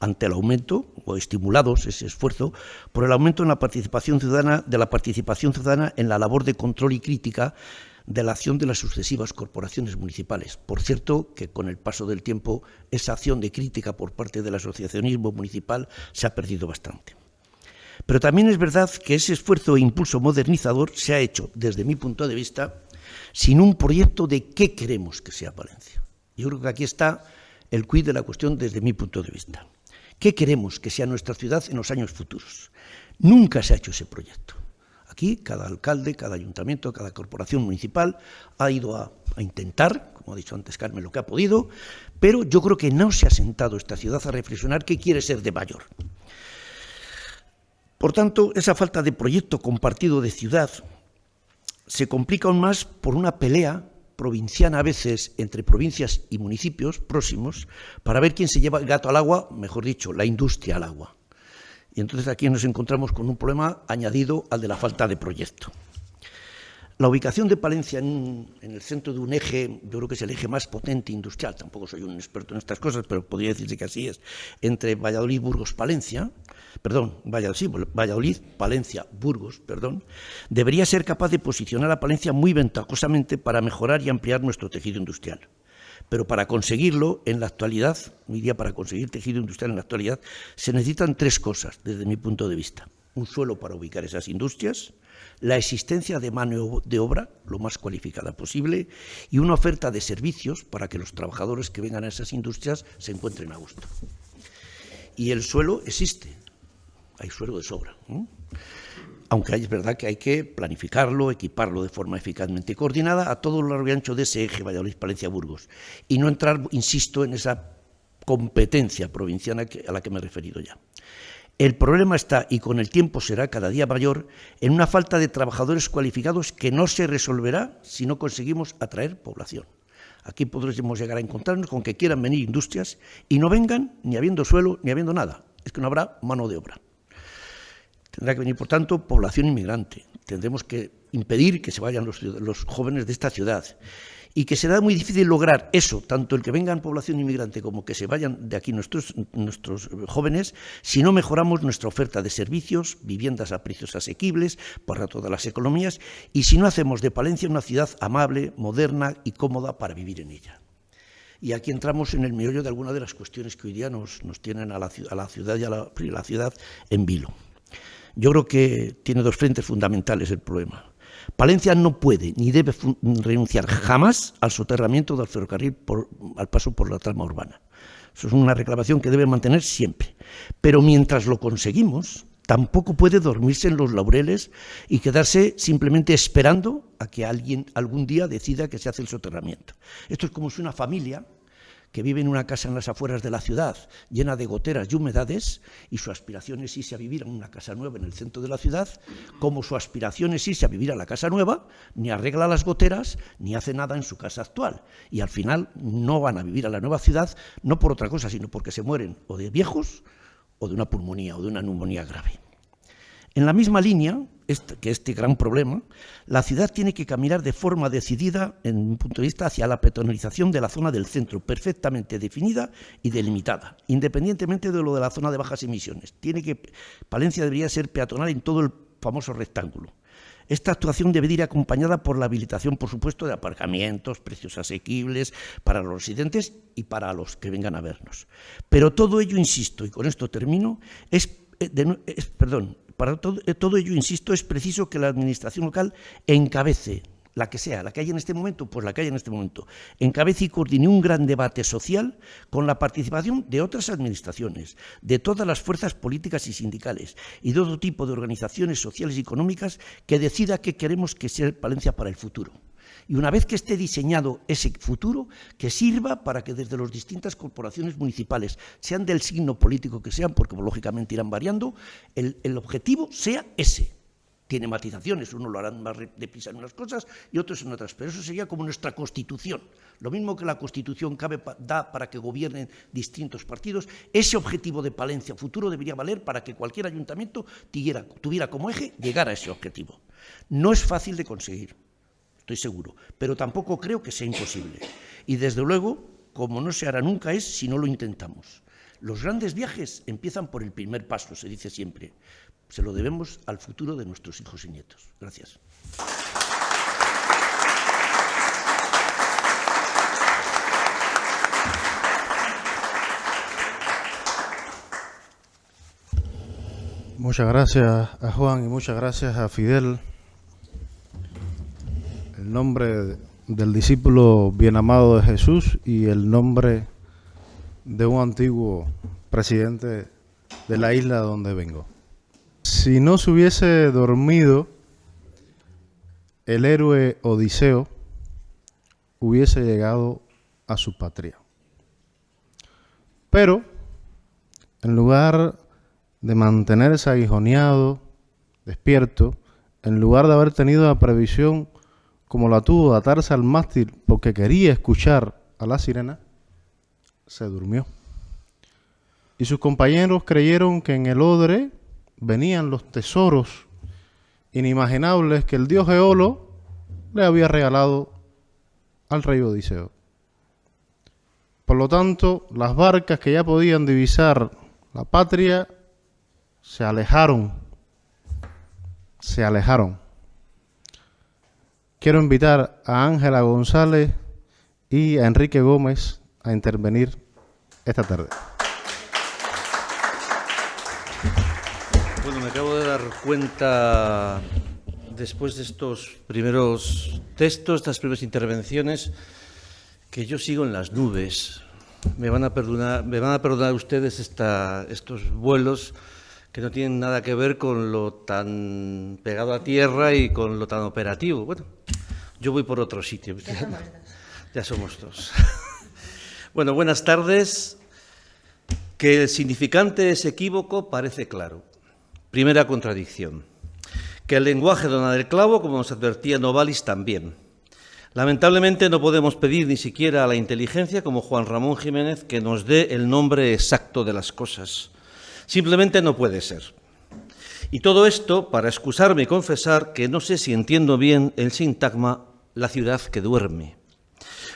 ante el aumento, o estimulados ese esfuerzo, por el aumento en la participación ciudadana en la labor de control y crítica de la acción de las sucesivas corporaciones municipales. Por cierto, que con el paso del tiempo esa acción de crítica por parte del asociacionismo municipal se ha perdido bastante. Pero también es verdad que ese esfuerzo e impulso modernizador se ha hecho, desde mi punto de vista, sin un proyecto de qué queremos que sea Palencia. Yo creo que aquí está el quid de la cuestión desde mi punto de vista. ¿Qué queremos que sea nuestra ciudad en los años futuros? Nunca se ha hecho ese proyecto. Aquí cada alcalde, cada ayuntamiento, cada corporación municipal ha ido a intentar, como ha dicho antes Carmen, lo que ha podido, pero yo creo que no se ha sentado esta ciudad a reflexionar qué quiere ser de mayor. Por tanto, esa falta de proyecto compartido de ciudad se complica aún más por una pelea provinciana a veces entre provincias y municipios próximos para ver quién se lleva el gato al agua, mejor dicho, la industria al agua. Y entonces aquí nos encontramos con un problema añadido al de la falta de proyecto. La ubicación de Palencia en el centro de un eje, yo creo que es el eje más potente industrial, tampoco soy un experto en estas cosas, pero podría decirse que así es, entre Valladolid, Burgos, Palencia, Valladolid, Palencia, Burgos, debería ser capaz de posicionar a Palencia muy ventajosamente para mejorar y ampliar nuestro tejido industrial. Pero para conseguirlo, en la actualidad, hoy día para conseguir tejido industrial en la actualidad, se necesitan tres cosas, desde mi punto de vista. Un suelo para ubicar esas industrias, la existencia de mano de obra lo más cualificada posible y una oferta de servicios para que los trabajadores que vengan a esas industrias se encuentren a gusto. Y el suelo existe, hay suelo de sobra, ¿no? Aunque es verdad que hay que planificarlo, equiparlo de forma eficazmente coordinada a todo lo largo y ancho de ese eje Valladolid-Palencia-Burgos y no entrar, insisto, en esa competencia provinciana a la que me he referido ya. El problema está, y con el tiempo será cada día mayor, en una falta de trabajadores cualificados que no se resolverá si no conseguimos atraer población. Aquí podremos llegar a encontrarnos con que quieran venir industrias y no vengan ni habiendo suelo ni habiendo nada. Es que no habrá mano de obra. Tendrá que venir, por tanto, población inmigrante. Tendremos que impedir que se vayan los jóvenes de esta ciudad. Y que será muy difícil lograr eso, tanto el que vengan población inmigrante como que se vayan de aquí nuestros jóvenes, si no mejoramos nuestra oferta de servicios, viviendas a precios asequibles para todas las economías, y si no hacemos de Palencia una ciudad amable, moderna y cómoda para vivir en ella. Y aquí entramos en el meollo de algunas de las cuestiones que hoy día nos tienen a la ciudad y a la ciudad en vilo. Yo creo que tiene dos frentes fundamentales el problema. Palencia no puede ni debe renunciar jamás al soterramiento del ferrocarril al paso por la trama urbana. Eso es una reclamación que debe mantener siempre. Pero mientras lo conseguimos, tampoco puede dormirse en los laureles y quedarse simplemente esperando a que alguien algún día decida que se hace el soterramiento. Esto es como si una familia que vive en una casa en las afueras de la ciudad, llena de goteras y humedades, y su aspiración es irse a vivir en una casa nueva en el centro de la ciudad, como su aspiración es irse a vivir a la casa nueva, ni arregla las goteras, ni hace nada en su casa actual. Y al final no van a vivir a la nueva ciudad, no por otra cosa, sino porque se mueren o de viejos, o de una pulmonía, o de una neumonía grave. En la misma línea, que este gran problema, la ciudad tiene que caminar de forma decidida, en mi punto de vista, hacia la peatonalización de la zona del centro, perfectamente definida y delimitada, independientemente de lo de la zona de bajas emisiones. Palencia debería ser peatonal en todo el famoso rectángulo. Esta actuación debe ir acompañada por la habilitación, por supuesto, de aparcamientos, precios asequibles para los residentes y para los que vengan a vernos. Pero todo ello, insisto, y con esto termino, todo ello, insisto, es preciso que la administración local encabece, la que sea, la que haya en este momento, pues la que haya en este momento, encabece y coordine un gran debate social con la participación de otras administraciones, de todas las fuerzas políticas y sindicales y de otro tipo de organizaciones sociales y económicas que decida qué queremos que sea Palencia para el futuro. Y una vez que esté diseñado ese futuro, que sirva para que desde las distintas corporaciones municipales, sean del signo político que sean, porque lógicamente irán variando, el objetivo sea ese. Tiene matizaciones, unos lo harán más deprisa en unas cosas y otros en otras, pero eso sería como nuestra Constitución. Lo mismo que la Constitución da para que gobiernen distintos partidos, ese objetivo de Palencia futuro debería valer para que cualquier ayuntamiento tuviera como eje llegar a ese objetivo. No es fácil de conseguir, estoy seguro, pero tampoco creo que sea imposible. Y desde luego, como no se hará nunca, es si no lo intentamos. Los grandes viajes empiezan por el primer paso, se dice siempre. Se lo debemos al futuro de nuestros hijos y nietos. Gracias. Muchas gracias a Juan y muchas gracias a Fidel. El nombre del discípulo bien amado de Jesús y el nombre de un antiguo presidente de la isla donde vengo. Si no se hubiese dormido, el héroe Odiseo hubiese llegado a su patria. Pero, en lugar de mantenerse aguijoneado, despierto, en lugar de haber tenido la previsión como la tuvo de atarse al mástil porque quería escuchar a la sirena, se durmió. Y sus compañeros creyeron que en el odre venían los tesoros inimaginables que el dios Eolo le había regalado al rey Odiseo. Por lo tanto, las barcas que ya podían divisar la patria se alejaron. Quiero invitar a Ángela González y a Enrique Gómez a intervenir esta tarde. Bueno, me acabo de dar cuenta, después de estos primeros textos, estas primeras intervenciones, que yo sigo en las nubes. Me van a perdonar ustedes estos vuelos que no tienen nada que ver con lo tan pegado a tierra y con lo tan operativo. Bueno, yo voy por otro sitio. Ya somos dos. Bueno, buenas tardes. Que el significante es equívoco parece claro. Primera contradicción. Que el lenguaje dona del clavo, como nos advertía Novalis, también. Lamentablemente no podemos pedir ni siquiera a la inteligencia, como Juan Ramón Jiménez, que nos dé el nombre exacto de las cosas. Simplemente no puede ser. Y todo esto para excusarme y confesar que no sé si entiendo bien el sintagma «la ciudad que duerme».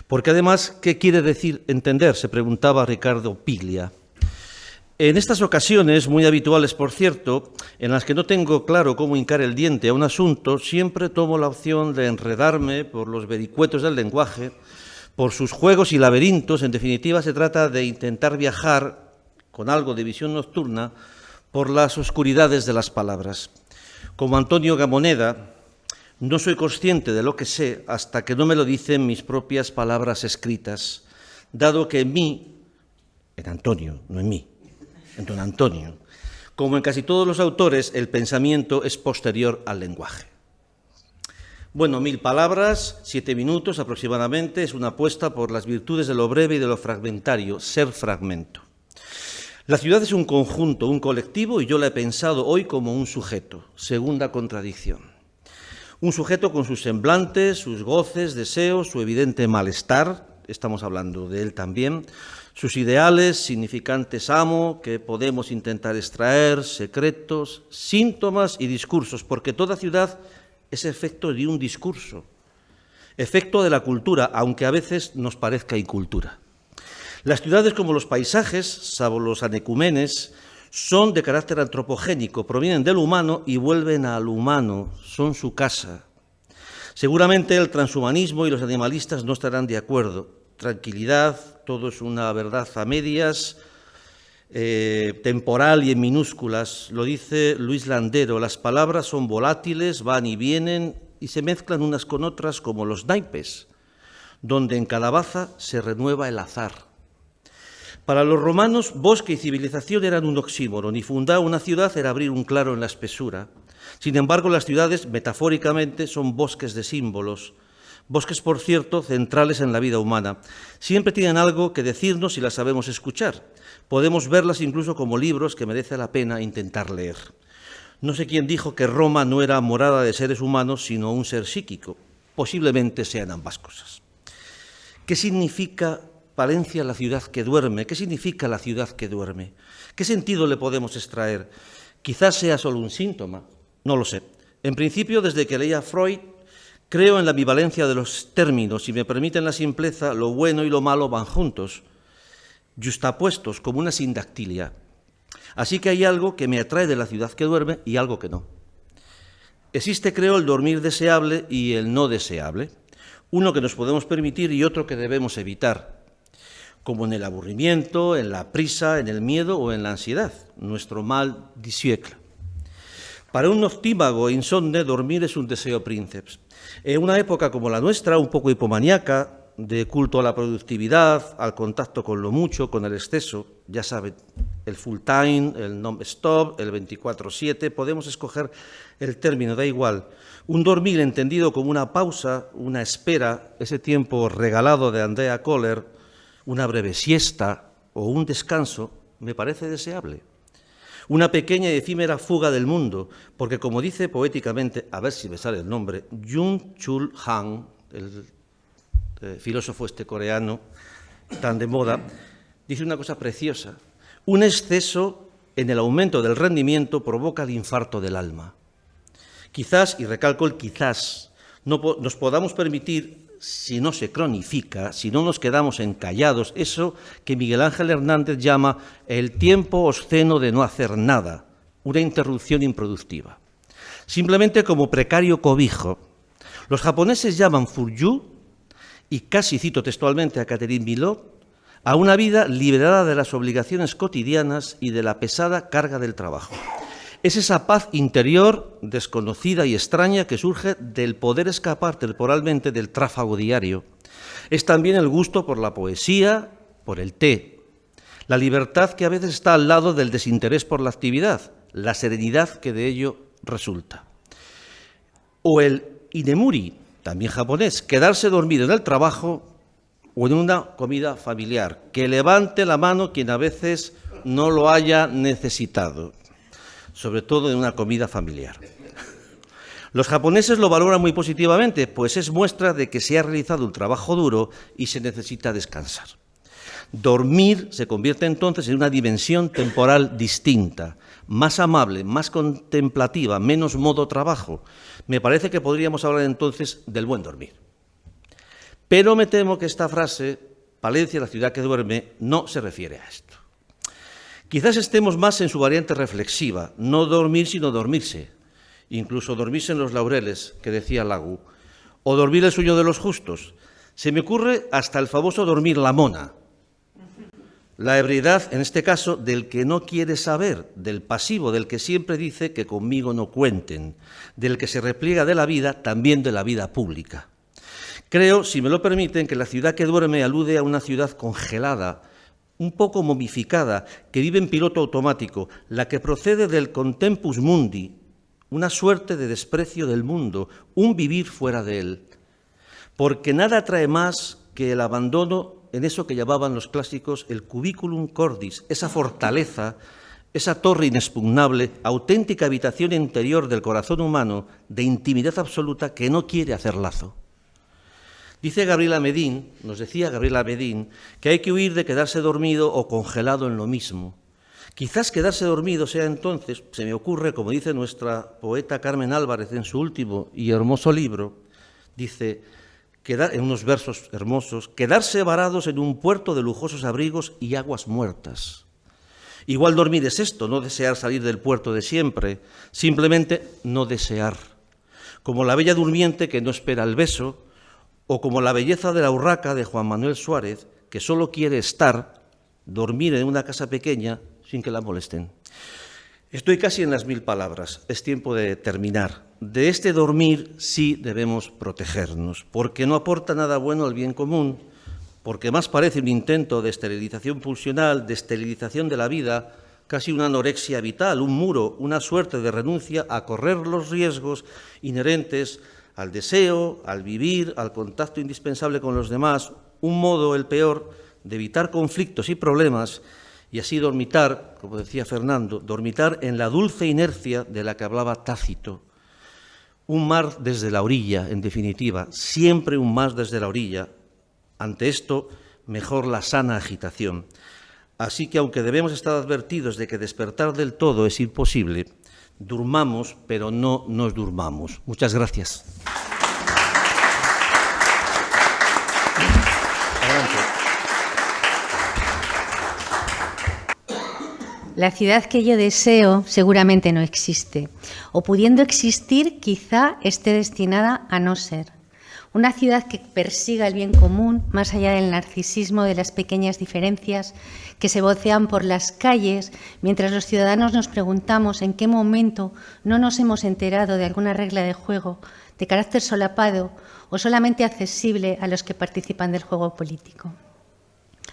Porque además, ¿qué quiere decir entender?, se preguntaba Ricardo Piglia. En estas ocasiones, muy habituales por cierto, en las que no tengo claro cómo hincar el diente a un asunto, siempre tomo la opción de enredarme por los vericuetos del lenguaje, por sus juegos y laberintos. En definitiva, se trata de intentar viajar, con algo de visión nocturna, por las oscuridades de las palabras. Como Antonio Gamoneda, no soy consciente de lo que sé hasta que no me lo dicen mis propias palabras escritas, dado que en mí, en Antonio, no en mí, en don Antonio, como en casi todos los autores, el pensamiento es posterior al lenguaje. Bueno, 1000 palabras, 7 minutos aproximadamente, es una apuesta por las virtudes de lo breve y de lo fragmentario, ser fragmento. La ciudad es un conjunto, un colectivo, y yo la he pensado hoy como un sujeto, segunda contradicción. Un sujeto con sus semblantes, sus goces, deseos, su evidente malestar, estamos hablando de él también, sus ideales, significantes amo, que podemos intentar extraer, secretos, síntomas y discursos, porque toda ciudad es efecto de un discurso, efecto de la cultura, aunque a veces nos parezca incultura. Las ciudades, como los paisajes, salvo los anecúmenes, Son de carácter antropogénico, provienen del humano y vuelven al humano, son su casa. Seguramente el transhumanismo y los animalistas no estarán de acuerdo. Tranquilidad, todo es una verdad a medias, temporal y en minúsculas. Lo dice Luis Landero, las palabras son volátiles, van y vienen y se mezclan unas con otras como los naipes, donde en cada baza se renueva el azar. Para los romanos, bosque y civilización eran un oxímoron, y fundar una ciudad era abrir un claro en la espesura. Sin embargo, las ciudades, metafóricamente, son bosques de símbolos. Bosques, por cierto, centrales en la vida humana. Siempre tienen algo que decirnos si las sabemos escuchar. Podemos verlas incluso como libros que merece la pena intentar leer. No sé quién dijo que Roma no era morada de seres humanos, sino un ser psíquico. Posiblemente sean ambas cosas. ¿Qué significa Palencia, la ciudad que duerme? ¿Qué significa la ciudad que duerme? ¿Qué sentido le podemos extraer? Quizás sea solo un síntoma, no lo sé. En principio, desde que leí a Freud, creo en la ambivalencia de los términos. Si me permiten la simpleza, lo bueno y lo malo van juntos, yustapuestos, como una sindactilia. Así que hay algo que me atrae de la ciudad que duerme y algo que no. Existe, creo, el dormir deseable y el no deseable. Uno que nos podemos permitir y otro que debemos evitar, como en el aburrimiento, en la prisa, en el miedo o en la ansiedad, nuestro mal du siècle. Para un noctímago e insomne, dormir es un deseo princeps. En una época como la nuestra, un poco hipomaníaca, de culto a la productividad, al contacto con lo mucho, con el exceso, ya saben, el full time, el non-stop, el 24/7, podemos escoger el término, da igual. Un dormir entendido como una pausa, una espera, ese tiempo regalado de Andrea Kohler, una breve siesta o un descanso, me parece deseable. Una pequeña y efímera fuga del mundo, porque como dice poéticamente, a ver si me sale el nombre, Byung-Chul Han, el filósofo coreano tan de moda, dice una cosa preciosa: un exceso en el aumento del rendimiento provoca el infarto del alma. Quizás, y recalco el quizás, no nos podamos permitir, si no se cronifica, si no nos quedamos encallados, eso que Miguel Ángel Hernández llama el tiempo obsceno de no hacer nada, una interrupción improductiva. Simplemente como precario cobijo. Los japoneses llaman furyu, y casi cito textualmente a Catherine Milot, a una vida liberada de las obligaciones cotidianas y de la pesada carga del trabajo. Es esa paz interior, desconocida y extraña, que surge del poder escapar temporalmente del tráfago diario. Es también el gusto por la poesía, por el té, la libertad que a veces está al lado del desinterés por la actividad, la serenidad que de ello resulta. O el inemuri, también japonés, quedarse dormido en el trabajo o en una comida familiar, que levante la mano quien a veces no lo haya necesitado, sobre todo en una comida familiar. Los japoneses lo valoran muy positivamente, pues es muestra de que se ha realizado un trabajo duro y se necesita descansar. Dormir se convierte entonces en una dimensión temporal distinta, más amable, más contemplativa, menos modo trabajo. Me parece que podríamos hablar entonces del buen dormir. Pero me temo que esta frase, Palencia, la ciudad que duerme, no se refiere a esto. Quizás estemos más en su variante reflexiva, no dormir sino dormirse, incluso dormirse en los laureles, que decía Lagu, o dormir el sueño de los justos. Se me ocurre hasta el famoso dormir la mona. La ebriedad, en este caso, del que no quiere saber, del pasivo, del que siempre dice que conmigo no cuenten, del que se repliega de la vida, también de la vida pública. Creo, si me lo permiten, que la ciudad que duerme alude a una ciudad congelada, un poco momificada, que vive en piloto automático, la que procede del contempus mundi, una suerte de desprecio del mundo, un vivir fuera de él. Porque nada trae más que el abandono en eso que llamaban los clásicos el cubiculum cordis, esa fortaleza, esa torre inexpugnable, auténtica habitación interior del corazón humano, de intimidad absoluta que no quiere hacer lazo. Dice Gabriela Medín, nos decía Gabriela Medín, que hay que huir de quedarse dormido o congelado en lo mismo. Quizás quedarse dormido sea entonces, se me ocurre, como dice nuestra poeta Carmen Álvarez en su último y hermoso libro, dice, en unos versos hermosos, quedarse varados en un puerto de lujosos abrigos y aguas muertas. Igual dormir es esto, no desear salir del puerto de siempre, simplemente no desear. Como la bella durmiente que no espera el beso, o como la belleza de la urraca de Juan Manuel Suárez, que solo quiere estar, dormir en una casa pequeña sin que la molesten. Estoy casi en las 1000 palabras, es tiempo de terminar. De este dormir sí debemos protegernos, porque no aporta nada bueno al bien común, porque más parece un intento de esterilización pulsional, de esterilización de la vida, casi una anorexia vital, un muro, una suerte de renuncia a correr los riesgos inherentes al deseo, al vivir, al contacto indispensable con los demás, un modo, el peor, de evitar conflictos y problemas y así dormitar, como decía Fernando, dormitar en la dulce inercia de la que hablaba Tácito. Un mar desde la orilla, en definitiva, siempre un mar desde la orilla. Ante esto, mejor la sana agitación. Así que, aunque debemos estar advertidos de que despertar del todo es imposible, durmamos, pero no nos durmamos. Muchas gracias. La ciudad que yo deseo seguramente no existe, o pudiendo existir, quizá esté destinada a no ser. Una ciudad que persiga el bien común, más allá del narcisismo de las pequeñas diferencias que se vocean por las calles, mientras los ciudadanos nos preguntamos en qué momento no nos hemos enterado de alguna regla de juego de carácter solapado o solamente accesible a los que participan del juego político.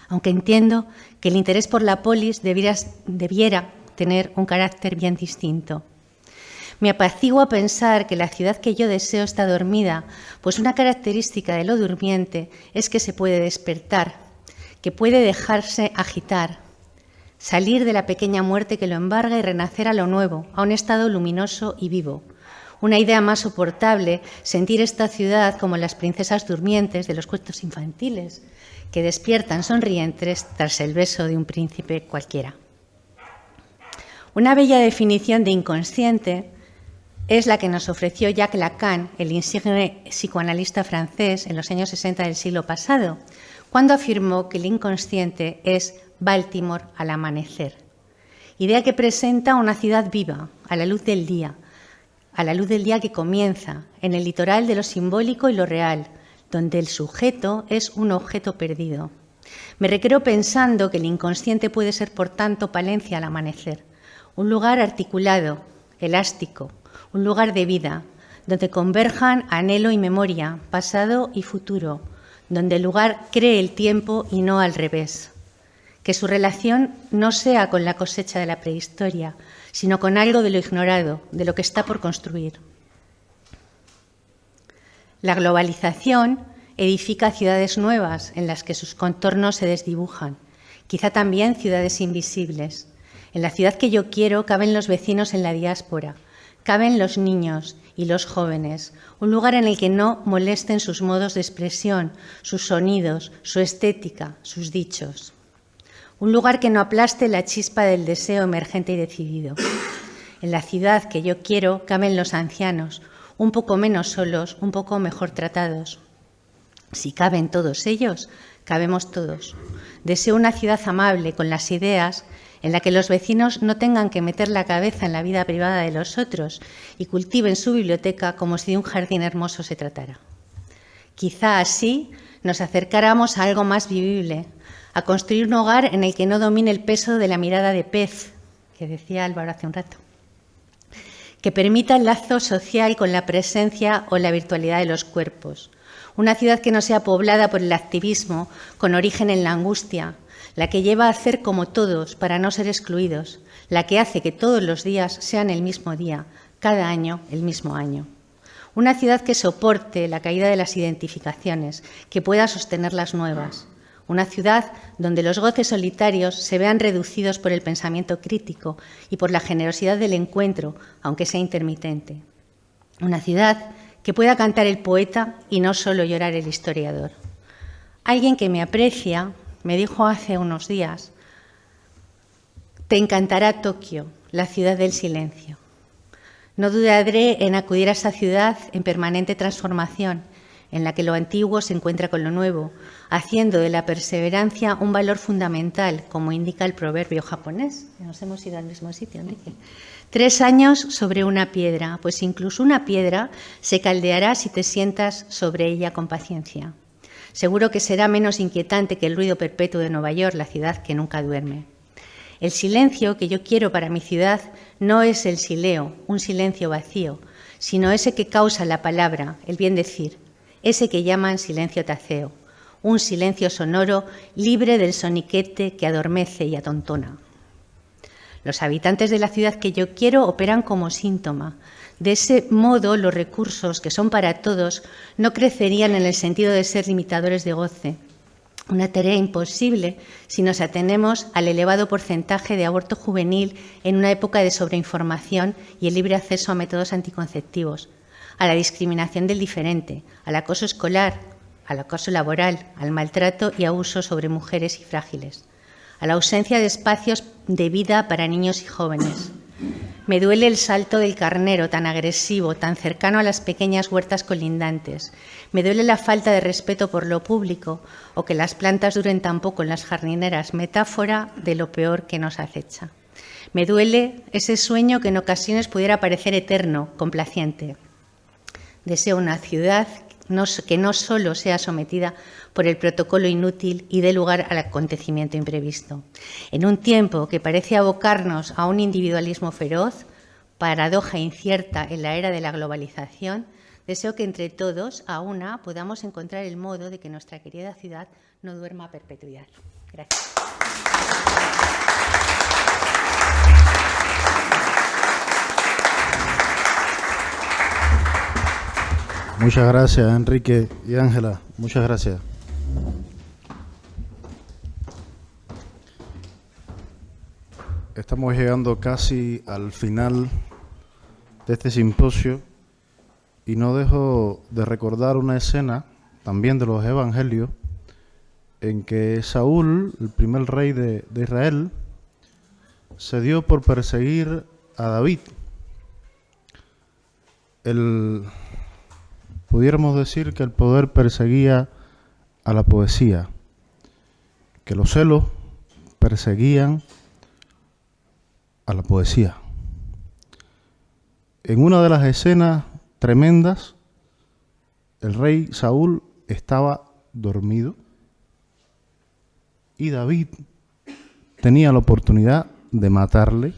Aunque entiendo que el interés por la polis debiera tener un carácter bien distinto. Me apacigua pensar que la ciudad que yo deseo está dormida, pues una característica de lo durmiente es que se puede despertar, que puede dejarse agitar, salir de la pequeña muerte que lo embarga y renacer a lo nuevo, a un estado luminoso y vivo. Una idea más soportable, sentir esta ciudad como las princesas durmientes de los cuentos infantiles, que despiertan sonrientes tras el beso de un príncipe cualquiera. Una bella definición de inconsciente es la que nos ofreció Jacques Lacan, el insigne psicoanalista francés, en los años 60 del siglo pasado, cuando afirmó que el inconsciente es Baltimore al amanecer. Idea que presenta una ciudad viva, a la luz del día que comienza en el litoral de lo simbólico y lo real, donde el sujeto es un objeto perdido. Me recreo pensando que el inconsciente puede ser, por tanto, Palencia al amanecer, un lugar articulado, elástico, un lugar de vida, donde converjan anhelo y memoria, pasado y futuro, donde el lugar cree el tiempo y no al revés. Que su relación no sea con la cosecha de la prehistoria, sino con algo de lo ignorado, de lo que está por construir. La globalización edifica ciudades nuevas en las que sus contornos se desdibujan, quizá también ciudades invisibles. En la ciudad que yo quiero caben los vecinos en la diáspora, caben los niños y los jóvenes, un lugar en el que no molesten sus modos de expresión, sus sonidos, su estética, sus dichos. Un lugar que no aplaste la chispa del deseo emergente y decidido. En la ciudad que yo quiero caben los ancianos, un poco menos solos, un poco mejor tratados. Si caben todos ellos, cabemos todos. Deseo una ciudad amable con las ideas, en la que los vecinos no tengan que meter la cabeza en la vida privada de los otros y cultiven su biblioteca como si de un jardín hermoso se tratara. Quizá así nos acercáramos a algo más vivible, a construir un hogar en el que no domine el peso de la mirada de pez, que decía Álvaro hace un rato, que permita el lazo social con la presencia o la virtualidad de los cuerpos. Una ciudad que no sea poblada por el activismo con origen en la angustia, la que lleva a hacer como todos para no ser excluidos, la que hace que todos los días sean el mismo día, cada año el mismo año. Una ciudad que soporte la caída de las identificaciones, que pueda sostener las nuevas. Una ciudad donde los goces solitarios se vean reducidos por el pensamiento crítico y por la generosidad del encuentro, aunque sea intermitente. Una ciudad que pueda cantar el poeta y no solo llorar el historiador. Alguien que me aprecia me dijo hace unos días: te encantará Tokio, la ciudad del silencio. No dudaré en acudir a esa ciudad en permanente transformación, en la que lo antiguo se encuentra con lo nuevo, haciendo de la perseverancia un valor fundamental, como indica el proverbio japonés. Nos hemos ido al mismo sitio, Enrique. 3 años sobre una piedra, pues incluso una piedra se caldeará si te sientas sobre ella con paciencia. Seguro que será menos inquietante que el ruido perpetuo de Nueva York, la ciudad que nunca duerme. El silencio que yo quiero para mi ciudad no es el sileo, un silencio vacío, sino ese que causa la palabra, el bien decir, ese que llaman silencio taceo, un silencio sonoro libre del soniquete que adormece y atontona. Los habitantes de la ciudad que yo quiero operan como síntoma. De ese modo, los recursos, que son para todos, no crecerían en el sentido de ser limitadores de goce. Una tarea imposible si nos atenemos al elevado porcentaje de aborto juvenil en una época de sobreinformación y el libre acceso a métodos anticonceptivos, a la discriminación del diferente, al acoso escolar, al acoso laboral, al maltrato y abuso sobre mujeres y frágiles, a la ausencia de espacios de vida para niños y jóvenes. Me duele el salto del carnero tan agresivo, tan cercano a las pequeñas huertas colindantes. Me duele la falta de respeto por lo público o que las plantas duren tan poco en las jardineras, metáfora de lo peor que nos acecha. Me duele ese sueño que en ocasiones pudiera parecer eterno, complaciente. Deseo una ciudad que no solo sea sometida por el protocolo inútil y dé lugar al acontecimiento imprevisto. En un tiempo que parece abocarnos a un individualismo feroz, paradoja incierta en la era de la globalización, deseo que entre todos, a una, podamos encontrar el modo de que nuestra querida ciudad no duerma a perpetuidad. Gracias. Muchas gracias, Enrique y Ángela. Muchas gracias. Estamos llegando casi al final de este simposio y no dejo de recordar una escena, también de los evangelios, en que Saúl, el primer rey de Israel, se dio por perseguir a David. Pudiéramos decir que el poder perseguía a la poesía, que los celos perseguían a la poesía. En una de las escenas tremendas, el rey Saúl estaba dormido y David tenía la oportunidad de matarle,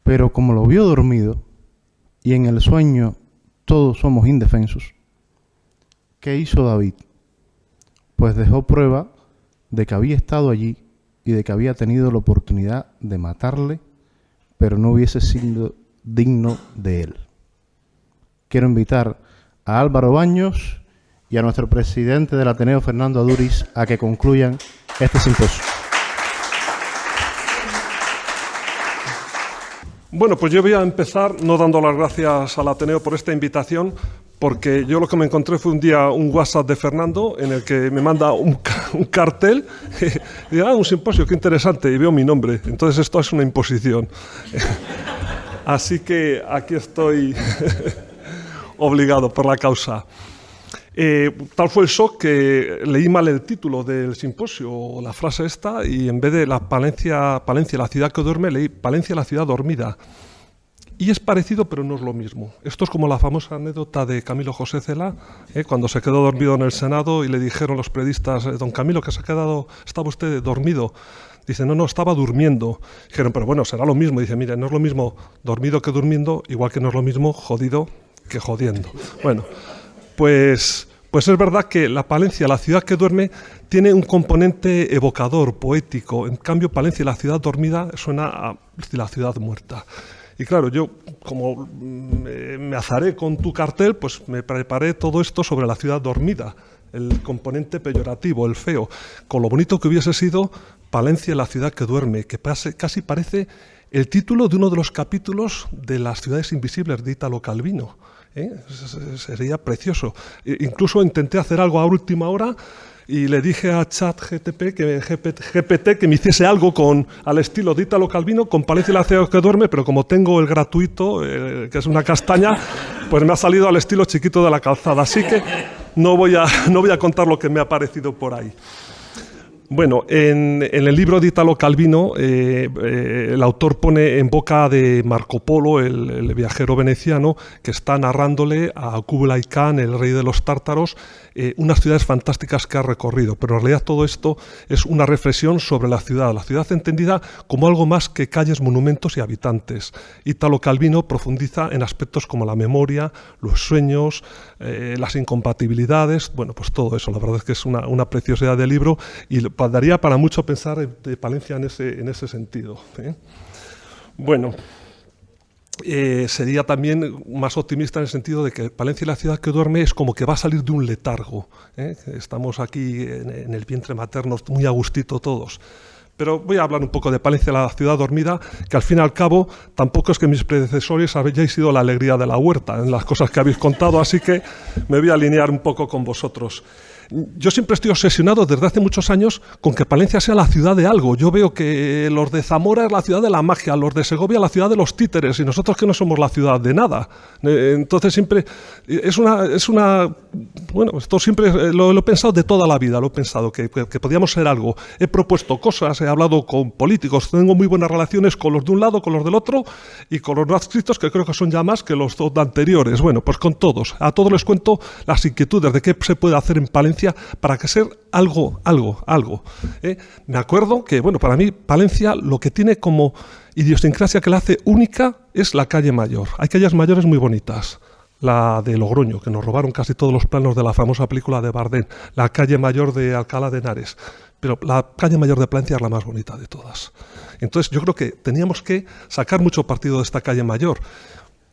pero como lo vio dormido y en el sueño todos somos indefensos, ¿qué hizo David? Pues dejó prueba de que había estado allí y de que había tenido la oportunidad de matarle, pero no hubiese sido digno de él. Quiero invitar a Álvaro Baños y a nuestro presidente del Ateneo, Fernando Aduriz, a que concluyan este simposio. Bueno, pues yo voy a empezar no dando las gracias al Ateneo por esta invitación, porque yo lo que me encontré fue un día un WhatsApp de Fernando en el que me manda un cartel y digo, un simposio, qué interesante, y veo mi nombre. Entonces esto es una imposición. Así que aquí estoy obligado por la causa. Tal fue el shock que leí mal el título del simposio, o la frase esta, y en vez de Palencia, la ciudad que duerme, leí Palencia, la ciudad dormida. Y es parecido, pero no es lo mismo. Esto es como la famosa anécdota de Camilo José Cela, cuando se quedó dormido en el Senado y le dijeron los periodistas, don Camilo, que estaba usted dormido. Dice, no, estaba durmiendo. Dijeron, pero bueno, será lo mismo. Dice, mire, no es lo mismo dormido que durmiendo, igual que no es lo mismo jodido que jodiendo. Bueno, pues es verdad que la Palencia, la ciudad que duerme, tiene un componente evocador, poético. En cambio, Palencia, la ciudad dormida, suena a la ciudad muerta. Y claro, yo, como me azaré con tu cartel, pues me preparé todo esto sobre la ciudad dormida, el componente peyorativo, el feo, con lo bonito que hubiese sido Palencia, la ciudad que duerme, que casi parece el título de uno de los capítulos de Las ciudades invisibles de Italo Calvino. Sería precioso. Incluso intenté hacer algo a última hora y le dije a GPT que me hiciese algo al estilo de Italo Calvino, con Palencia y la ciudad que duerme, pero como tengo el gratuito, que es una castaña, pues me ha salido al estilo Chiquito de la Calzada. Así que no voy a contar lo que me ha parecido por ahí. Bueno, en el libro de Italo Calvino, el autor pone en boca de Marco Polo, el viajero veneciano, que está narrándole a Kublai Khan, el rey de los tártaros, unas ciudades fantásticas que ha recorrido. Pero en realidad todo esto es una reflexión sobre la ciudad entendida como algo más que calles, monumentos y habitantes. Italo Calvino profundiza en aspectos como la memoria, los sueños, las incompatibilidades, bueno, pues todo eso. La verdad es que es una preciosidad de libro y daría para mucho pensar de Palencia en ese sentido. Bueno, sería también más optimista en el sentido de que Palencia y la ciudad que duerme es como que va a salir de un letargo. Estamos aquí en el vientre materno muy a gustito todos. Pero voy a hablar un poco de Palencia, la ciudad dormida, que al fin y al cabo tampoco es que mis predecesores hayáis sido la alegría de la huerta en las cosas que habéis contado, así que me voy a alinear un poco con vosotros. Yo siempre estoy obsesionado desde hace muchos años con que Palencia sea la ciudad de algo. Yo veo que los de Zamora es la ciudad de la magia, los de Segovia la ciudad de los títeres, y nosotros que no somos la ciudad de nada. Entonces siempre bueno, esto siempre lo he pensado de toda la vida, lo he pensado, que podíamos ser algo. He propuesto cosas, he hablado con políticos, tengo muy buenas relaciones con los de un lado, con los del otro, y con los no adscritos, que creo que son ya más que los dos anteriores. Bueno, pues con todos. A todos les cuento las inquietudes de qué se puede hacer en Palencia para que sea algo. Me acuerdo que, bueno, para mí Palencia lo que tiene como idiosincrasia que la hace única es la calle Mayor. Hay calles mayores muy bonitas. La de Logroño, que nos robaron casi todos los planos de la famosa película de Bardem, la calle Mayor de Alcalá de Henares, pero la calle Mayor de Palencia es la más bonita de todas. Entonces yo creo que teníamos que sacar mucho partido de esta calle Mayor.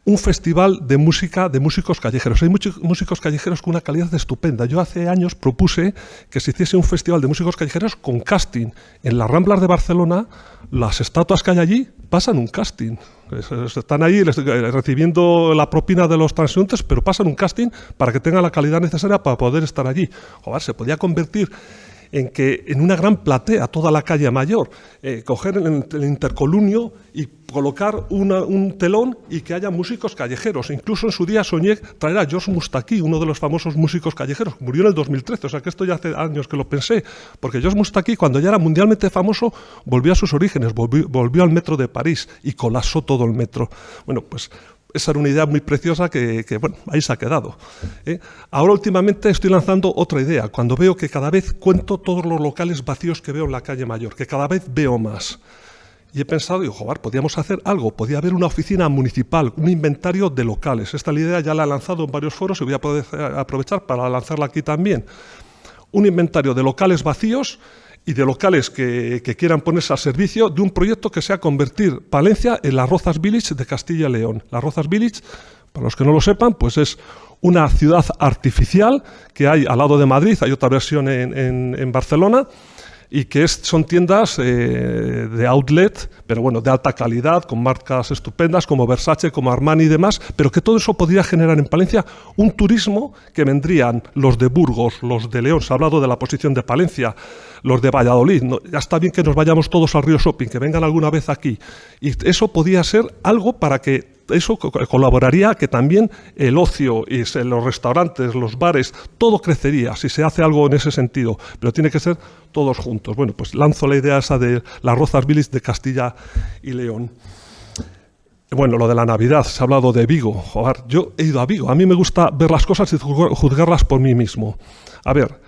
Un festival de música, de músicos callejeros. Hay muchos músicos callejeros con una calidad estupenda. Yo hace años propuse que se hiciese un festival de músicos callejeros con casting. En las Ramblas de Barcelona, las estatuas que hay allí pasan un casting. Están ahí recibiendo la propina de los transeúntes, pero pasan un casting para que tengan la calidad necesaria para poder estar allí. Joder, se podía convertir en una gran platea toda la calle Mayor, coger el intercolumnio y colocar un telón y que haya músicos callejeros. Incluso en su día soñé traer a George Moustaki, uno de los famosos músicos callejeros. Murió en el 2013, o sea que esto ya hace años que lo pensé, porque George Moustaki, cuando ya era mundialmente famoso, volvió a sus orígenes, volvió al metro de París y colapsó todo el metro. Bueno, pues esa era una idea muy preciosa que bueno, ahí se ha quedado. Ahora últimamente estoy lanzando otra idea, cuando veo que cada vez cuento todos los locales vacíos que veo en la calle Mayor, que cada vez veo más. Y he pensado, digo, joder, podíamos hacer algo, podía haber una oficina municipal, un inventario de locales. Esta idea ya la he lanzado en varios foros y voy a poder aprovechar para lanzarla aquí también. Un inventario de locales vacíos y de locales que quieran ponerse al servicio de un proyecto que sea convertir Palencia en las Rozas Village de Castilla y León. Las Rozas Village, para los que no lo sepan, pues es una ciudad artificial que hay al lado de Madrid, hay otra versión en Barcelona, y que son tiendas de outlet, pero bueno, de alta calidad, con marcas estupendas como Versace, como Armani y demás, pero que todo eso podría generar en Palencia un turismo que vendrían los de Burgos, los de León, se ha hablado de la posición de Palencia, los de Valladolid, no, ya está bien que nos vayamos todos al Río Shopping, que vengan alguna vez aquí, y eso podía ser algo para que eso colaboraría que también el ocio y los restaurantes, los bares, todo crecería si se hace algo en ese sentido, pero tiene que ser todos juntos. Bueno, pues lanzo la idea esa de las Rozas Village de Castilla y León. Bueno, lo de la Navidad, se ha hablado de Vigo. Joder, yo he ido a Vigo, a mí me gusta ver las cosas y juzgarlas por mí mismo. A ver,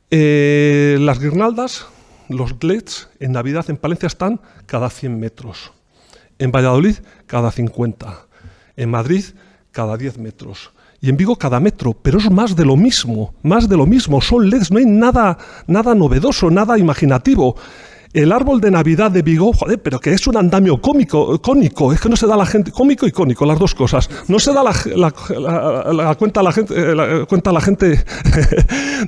las guirnaldas, los LEDs en Navidad en Palencia están cada 100 metros. En Valladolid, cada 50. En Madrid, cada 10 metros. Y en Vigo, cada metro. Pero es más de lo mismo. Son LEDs, no hay nada novedoso, nada imaginativo. El árbol de Navidad de Vigo, joder, pero que es un andamio cónico. Es que no se da la gente, cómico y cónico, las dos cosas. No se da la cuenta a la gente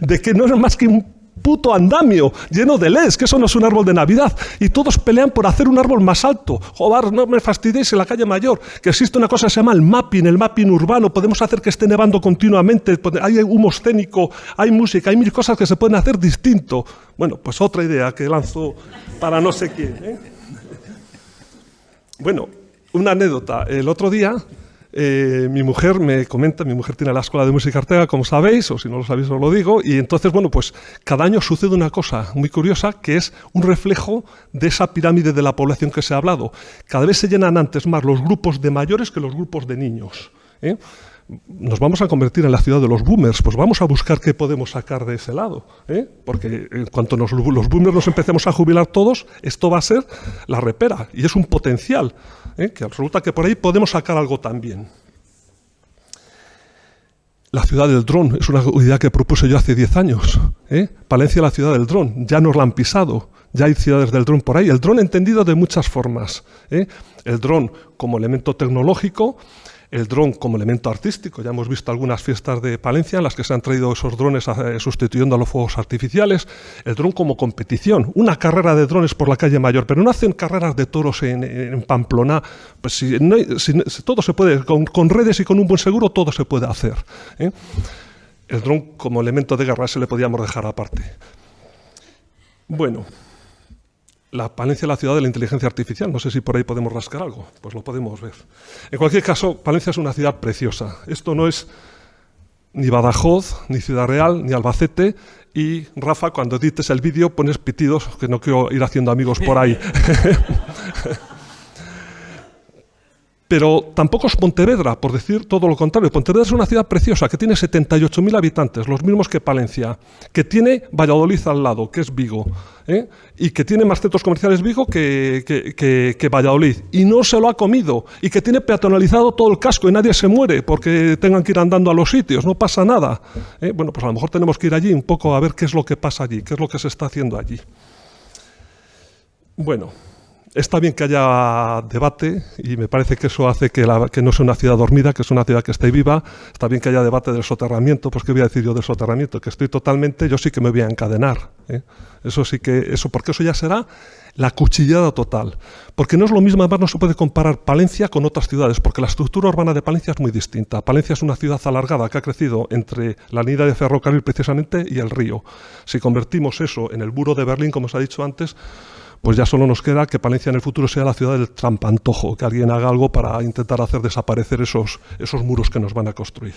de que no es más que un puto andamio lleno de LEDs, que eso no es un árbol de Navidad, y todos pelean por hacer un árbol más alto. Joder, no me fastidiéis, en la calle Mayor, que existe una cosa que se llama el mapping urbano, podemos hacer que esté nevando continuamente, hay humo escénico, hay música, hay mil cosas que se pueden hacer distinto. Bueno, pues otra idea que lanzo para no sé quién, ¿eh? Bueno, una anécdota. El otro día mi mujer me comenta, mi mujer tiene la Escuela de Música Artega, como sabéis, o si no lo sabéis os lo digo, y entonces, bueno, pues cada año sucede una cosa muy curiosa, que es un reflejo de esa pirámide de la población que se ha hablado. Cada vez se llenan antes más los grupos de mayores que los grupos de niños, ¿eh? Nos vamos a convertir en la ciudad de los boomers, pues vamos a buscar qué podemos sacar de ese lado, ¿eh? Porque en cuanto los boomers nos empecemos a jubilar todos, esto va a ser la repera, y es un potencial, que resulta que por ahí podemos sacar algo también. La ciudad del dron es una idea que propuse yo hace 10 años. Palencia, la ciudad del dron, ya nos la han pisado, ya hay ciudades del dron por ahí. El dron entendido de muchas formas. El dron como elemento tecnológico, el dron como elemento artístico. Ya hemos visto algunas fiestas de Palencia en las que se han traído esos drones sustituyendo a los fuegos artificiales. El dron como competición, una carrera de drones por la calle Mayor, pero no hacen carreras de toros en Pamplona. Pues si todo se puede, con redes y con un buen seguro, todo se puede hacer, ¿eh? El dron como elemento de guerra, ese le podíamos dejar aparte. Bueno, la Palencia es la ciudad de la inteligencia artificial. No sé si por ahí podemos rascar algo, pues lo podemos ver. En cualquier caso, Palencia es una ciudad preciosa. Esto no es ni Badajoz, ni Ciudad Real, ni Albacete. Y, Rafa, cuando edites el vídeo pones pitidos, que no quiero ir haciendo amigos por ahí. Pero tampoco es Pontevedra, por decir todo lo contrario. Pontevedra es una ciudad preciosa que tiene 78.000 habitantes, los mismos que Palencia, que tiene Valladolid al lado, que es Vigo, y que tiene más centros comerciales Vigo que Valladolid, y no se lo ha comido, y que tiene peatonalizado todo el casco y nadie se muere porque tengan que ir andando a los sitios, no pasa nada. Bueno, pues a lo mejor tenemos que ir allí un poco a ver qué es lo que pasa allí, qué es lo que se está haciendo allí. Bueno, está bien que haya debate y me parece que eso hace que no sea una ciudad dormida, que es una ciudad que esté viva. Está bien que haya debate del soterramiento. Pues ¿qué voy a decir yo del soterramiento? Que estoy totalmente, yo sí que me voy a encadenar, ¿eh? Porque eso ya será la cuchillada total. Porque no es lo mismo, además no se puede comparar Palencia con otras ciudades, porque la estructura urbana de Palencia es muy distinta. Palencia es una ciudad alargada que ha crecido entre la línea de ferrocarril precisamente y el río. Si convertimos eso en el muro de Berlín, como os ha dicho antes, pues ya solo nos queda que Palencia en el futuro sea la ciudad del trampantojo, que alguien haga algo para intentar hacer desaparecer esos muros que nos van a construir.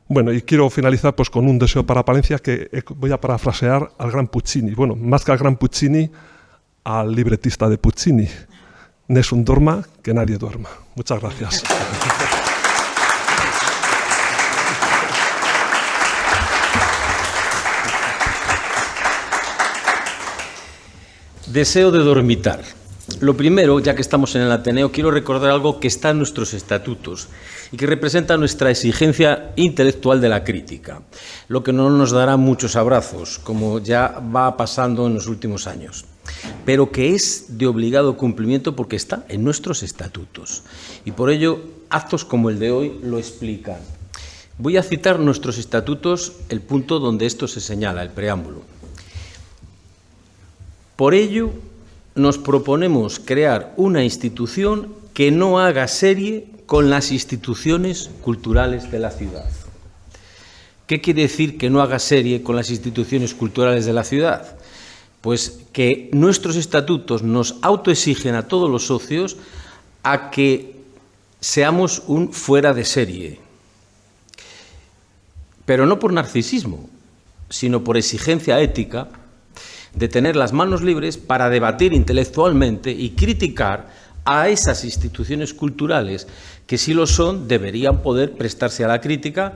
Bueno, y quiero finalizar pues con un deseo para Palencia que voy a parafrasear al gran Puccini. Bueno, más que al gran Puccini, al libretista de Puccini. Nessun dorma, que nadie duerma. Muchas gracias. Deseo de dormitar. Lo primero, ya que estamos en el Ateneo, quiero recordar algo que está en nuestros estatutos y que representa nuestra exigencia intelectual de la crítica, lo que no nos dará muchos abrazos, como ya va pasando en los últimos años, pero que es de obligado cumplimiento porque está en nuestros estatutos. Y por ello, actos como el de hoy lo explican. Voy a citar nuestros estatutos, el punto donde esto se señala, el preámbulo. Por ello, nos proponemos crear una institución que no haga serie con las instituciones culturales de la ciudad. ¿Qué quiere decir que no haga serie con las instituciones culturales de la ciudad? Pues que nuestros estatutos nos autoexigen a todos los socios a que seamos un fuera de serie. Pero no por narcisismo, sino por exigencia ética, de tener las manos libres para debatir intelectualmente y criticar a esas instituciones culturales que, si lo son, deberían poder prestarse a la crítica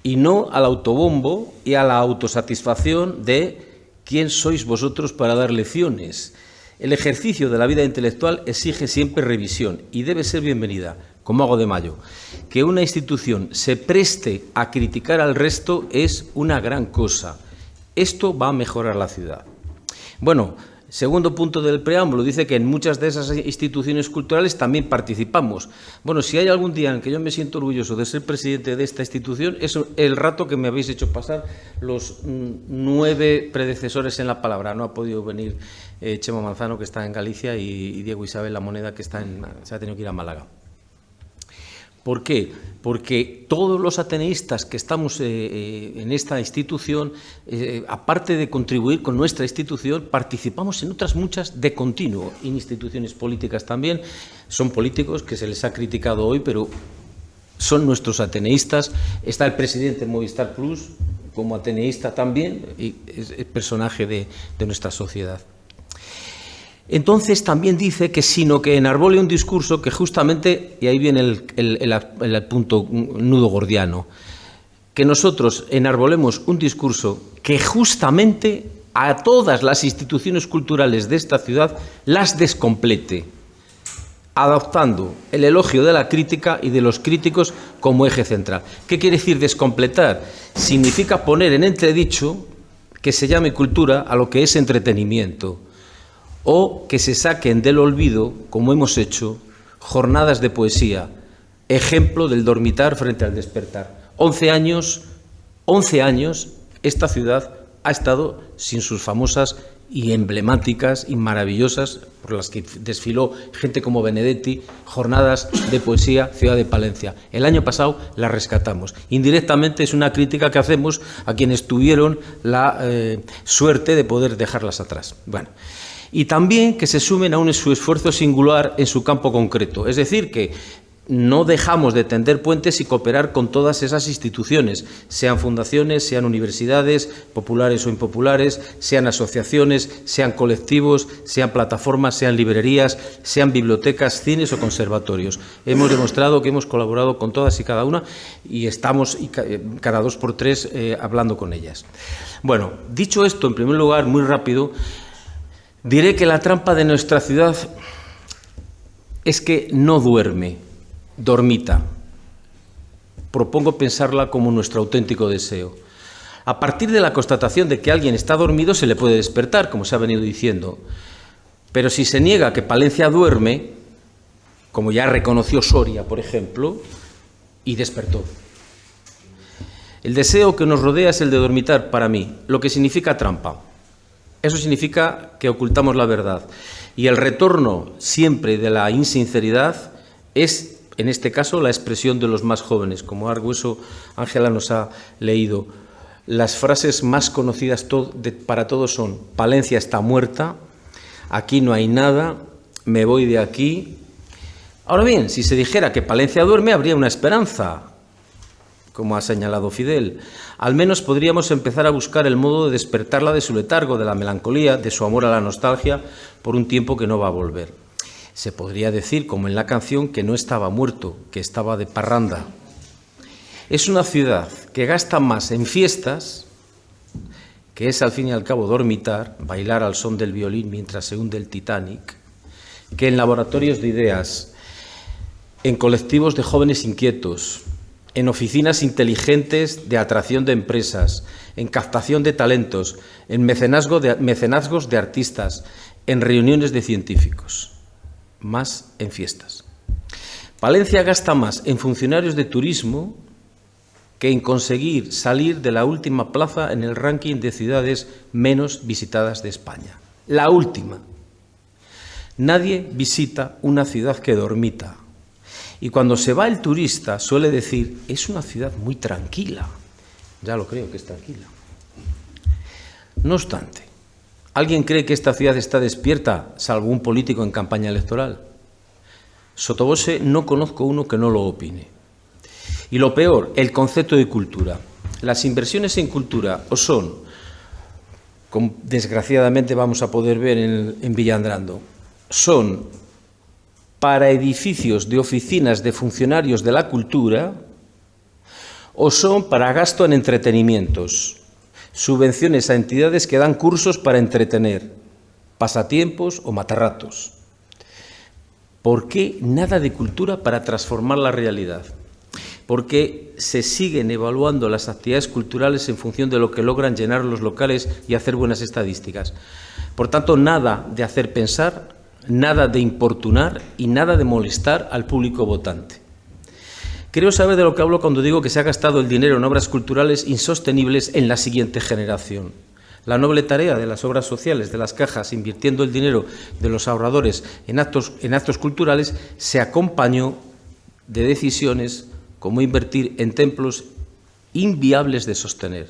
y no al autobombo y a la autosatisfacción de ¿quién sois vosotros para dar lecciones? El ejercicio de la vida intelectual exige siempre revisión y debe ser bienvenida, como Hago de Mayo. Que una institución se preste a criticar al resto es una gran cosa. Esto va a mejorar la ciudad. Bueno, Segundo punto del preámbulo, dice que en muchas de esas instituciones culturales también participamos. Bueno, si hay algún día en que yo me siento orgulloso de ser presidente de esta institución, es el rato que me habéis hecho pasar los 9 predecesores en la palabra. No ha podido venir Chema Manzano, que está en Galicia, y Diego Isabel La Moneda, que se ha tenido que ir a Málaga. ¿Por qué? Porque todos los ateneístas que estamos en esta institución, aparte de contribuir con nuestra institución, participamos en otras muchas de continuo, en instituciones políticas también. Son políticos que se les ha criticado hoy, pero son nuestros ateneístas. Está el presidente de Movistar Plus como ateneísta también, y es personaje de nuestra sociedad. Entonces también dice que sino que enarbole un discurso que justamente, y ahí viene el punto nudo gordiano, que nosotros enarbolemos un discurso que justamente a todas las instituciones culturales de esta ciudad las descomplete, adoptando el elogio de la crítica y de los críticos como eje central. ¿Qué quiere decir descompletar? Significa poner en entredicho que se llame cultura a lo que es entretenimiento, o que se saquen del olvido, como hemos hecho, jornadas de poesía, ejemplo del dormitar frente al despertar. 11 años, esta ciudad ha estado sin sus famosas y emblemáticas y maravillosas, por las que desfiló gente como Benedetti, jornadas de poesía, Ciudad de Palencia. El año pasado las rescatamos. Indirectamente es una crítica que hacemos a quienes tuvieron la suerte de poder dejarlas atrás. Bueno. Y también que se sumen a su esfuerzo singular en su campo concreto. Es decir, que no dejamos de tender puentes y cooperar con todas esas instituciones, sean fundaciones, sean universidades, populares o impopulares, sean asociaciones, sean colectivos, sean plataformas, sean librerías, sean bibliotecas, cines o conservatorios. Hemos demostrado que hemos colaborado con todas y cada una y estamos cada 2 por 3 hablando con ellas. Bueno, dicho esto, en primer lugar, muy rápido, diré que la trampa de nuestra ciudad es que no duerme, dormita. Propongo pensarla como nuestro auténtico deseo. A partir de la constatación de que alguien está dormido se le puede despertar, como se ha venido diciendo. Pero si se niega que Palencia duerme, como ya reconoció Soria, por ejemplo, y despertó. El deseo que nos rodea es el de dormitar para mí, lo que significa trampa. Eso significa que ocultamos la verdad. Y el retorno siempre de la insinceridad es, en este caso, la expresión de los más jóvenes. Como Argueso, Ángela nos ha leído. Las frases más conocidas para todos son: Palencia está muerta, aquí no hay nada, me voy de aquí. Ahora bien, si se dijera que Palencia duerme, habría una esperanza, como ha señalado Fidel. Al menos podríamos empezar a buscar el modo de despertarla de su letargo, de la melancolía, de su amor a la nostalgia, por un tiempo que no va a volver. Se podría decir, como en la canción, que no estaba muerto, que estaba de parranda. Es una ciudad que gasta más en fiestas, que es al fin y al cabo dormitar, bailar al son del violín mientras se hunde el Titanic, que en laboratorios de ideas, en colectivos de jóvenes inquietos, en oficinas inteligentes de atracción de empresas, en captación de talentos, en mecenazgos de artistas, en reuniones de científicos, más en fiestas. Palencia gasta más en funcionarios de turismo que en conseguir salir de la última plaza en el ranking de ciudades menos visitadas de España. La última. Nadie visita una ciudad que dormita. Y cuando se va el turista suele decir, es una ciudad muy tranquila. Ya lo creo que es tranquila. No obstante, ¿alguien cree que esta ciudad está despierta, salvo un político en campaña electoral? Sotobose, no conozco uno que no lo opine. Y lo peor, el concepto de cultura. Las inversiones en cultura o son, como desgraciadamente vamos a poder ver en Villandrando, son para edificios de oficinas de funcionarios de la cultura o son para gasto en entretenimientos, subvenciones a entidades que dan cursos para entretener, pasatiempos o matarratos. ¿Por qué nada de cultura para transformar la realidad? porque se siguen evaluando las actividades culturales en función de lo que logran llenar los locales y hacer buenas estadísticas. Por tanto, nada de hacer pensar, nada de importunar y nada de molestar al público votante. Creo saber de lo que hablo cuando digo que se ha gastado el dinero en obras culturales insostenibles en la siguiente generación. La noble tarea de las obras sociales de las cajas, invirtiendo el dinero de los ahorradores en actos culturales, se acompañó de decisiones como invertir en templos inviables de sostener.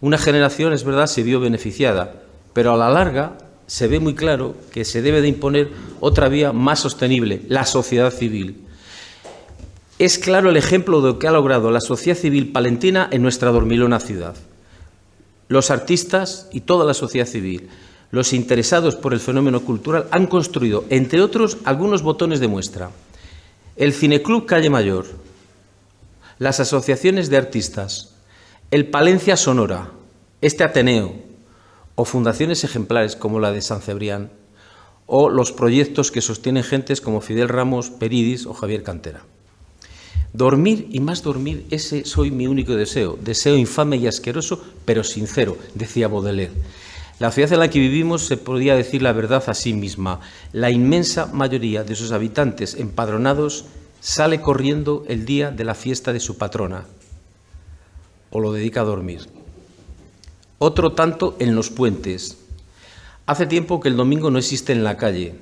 Una generación, es verdad, se vio beneficiada, pero a la larga se ve muy claro que se debe de imponer otra vía más sostenible, la sociedad civil. Es claro el ejemplo de lo que ha logrado la sociedad civil palentina en nuestra dormilona ciudad. Los artistas y toda la sociedad civil, los interesados por el fenómeno cultural, han construido, entre otros, algunos botones de muestra. El Cineclub Calle Mayor, las asociaciones de artistas, el Palencia Sonora, este Ateneo, o fundaciones ejemplares como la de San Cebrián, o los proyectos que sostienen gentes como Fidel Ramos, Peridis o Javier Cantera. Dormir y más dormir, ese soy mi único deseo, deseo infame y asqueroso, pero sincero, decía Baudelaire. La ciudad en la que vivimos se podría decir la verdad a sí misma. La inmensa mayoría de sus habitantes empadronados sale corriendo el día de la fiesta de su patrona, o lo dedica a dormir. Otro tanto en los puentes. Hace tiempo que el domingo no existe en la calle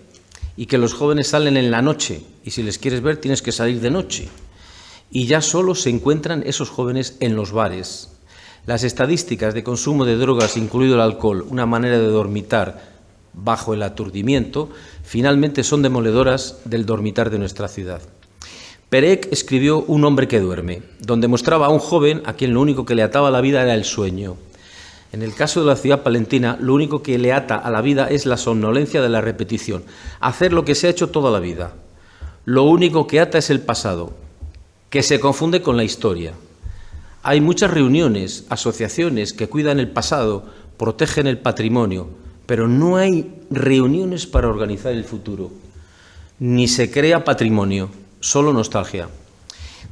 y que los jóvenes salen en la noche, y si les quieres ver tienes que salir de noche. Y ya solo se encuentran esos jóvenes en los bares. Las estadísticas de consumo de drogas, incluido el alcohol, una manera de dormitar bajo el aturdimiento, finalmente son demoledoras del dormitar de nuestra ciudad. Perec escribió Un hombre que duerme, donde mostraba a un joven a quien lo único que le ataba a la vida era el sueño. En el caso de la ciudad palentina, lo único que le ata a la vida es la somnolencia de la repetición, hacer lo que se ha hecho toda la vida. Lo único que ata es el pasado, que se confunde con la historia. Hay muchas reuniones, asociaciones que cuidan el pasado, protegen el patrimonio, pero no hay reuniones para organizar el futuro. Ni se crea patrimonio, solo nostalgia.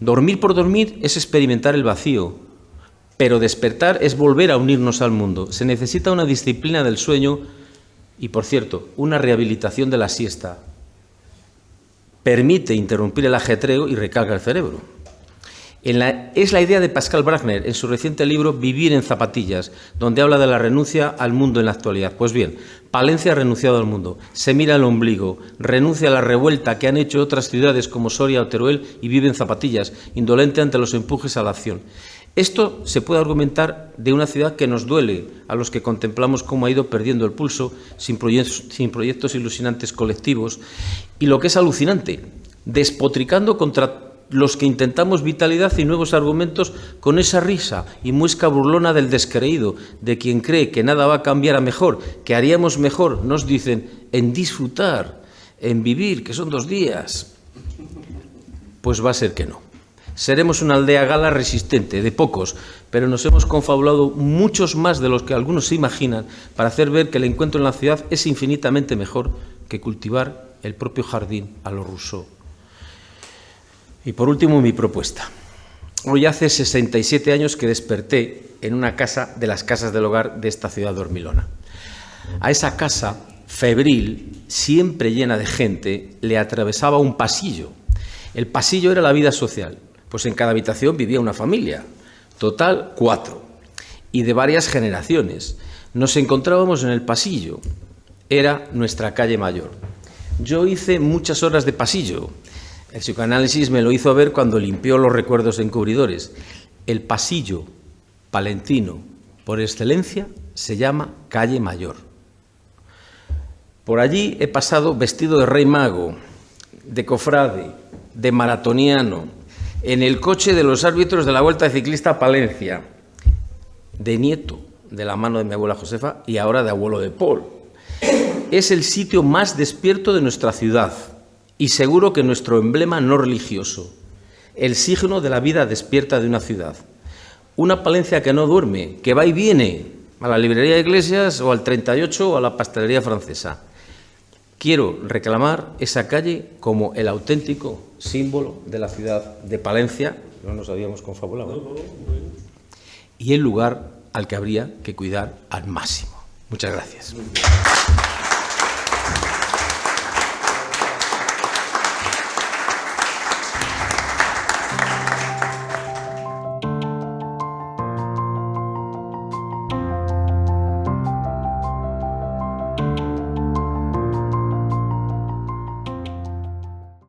Dormir por dormir es experimentar el vacío, pero despertar es volver a unirnos al mundo. Se necesita una disciplina del sueño y, por cierto, una rehabilitación de la siesta. Permite interrumpir el ajetreo y recarga el cerebro. Es la idea de Pascal Bragner en su reciente libro Vivir en zapatillas, donde habla de la renuncia al mundo en la actualidad. Pues bien, Palencia ha renunciado al mundo, se mira el ombligo, renuncia a la revuelta que han hecho otras ciudades como Soria o Teruel y vive en zapatillas, indolente ante los empujes a la acción. Esto se puede argumentar de una ciudad que nos duele a los que contemplamos cómo ha ido perdiendo el pulso sin proyectos ilusionantes colectivos y, lo que es alucinante, despotricando contra los que intentamos vitalidad y nuevos argumentos con esa risa y muesca burlona del descreído, de quien cree que nada va a cambiar a mejor, que haríamos mejor, nos dicen, en disfrutar, en vivir, que son 2 días. Pues va a ser que no. Seremos una aldea gala resistente, de pocos, pero nos hemos confabulado muchos más de los que algunos se imaginan para hacer ver que el encuentro en la ciudad es infinitamente mejor que cultivar el propio jardín a lo Rousseau. Y por último, mi propuesta. Hoy hace 67 años que desperté en una casa de las casas del hogar de esta ciudad dormilona. A esa casa, febril, siempre llena de gente, le atravesaba un pasillo. El pasillo era la vida social, pues en cada habitación vivía una familia, total 4, y de varias generaciones. Nos encontrábamos en el pasillo, era nuestra calle mayor. Yo hice muchas horas de pasillo. El psicoanálisis me lo hizo ver cuando limpió los recuerdos encubridores. El pasillo palentino, por excelencia, se llama Calle Mayor. Por allí he pasado vestido de rey mago, de cofrade, de maratoniano, en el coche de los árbitros de la Vuelta de Ciclista a Palencia, de nieto de la mano de mi abuela Josefa y ahora de abuelo de Paul. Es el sitio más despierto de nuestra ciudad. Y seguro que nuestro emblema no religioso, el signo de la vida despierta de una ciudad. Una Palencia que no duerme, que va y viene a la librería de Iglesias o al 38 o a la pastelería francesa. Quiero reclamar esa calle como el auténtico símbolo de la ciudad de Palencia no nos habíamos confabulado. Y el lugar al que habría que cuidar al máximo. Muchas gracias.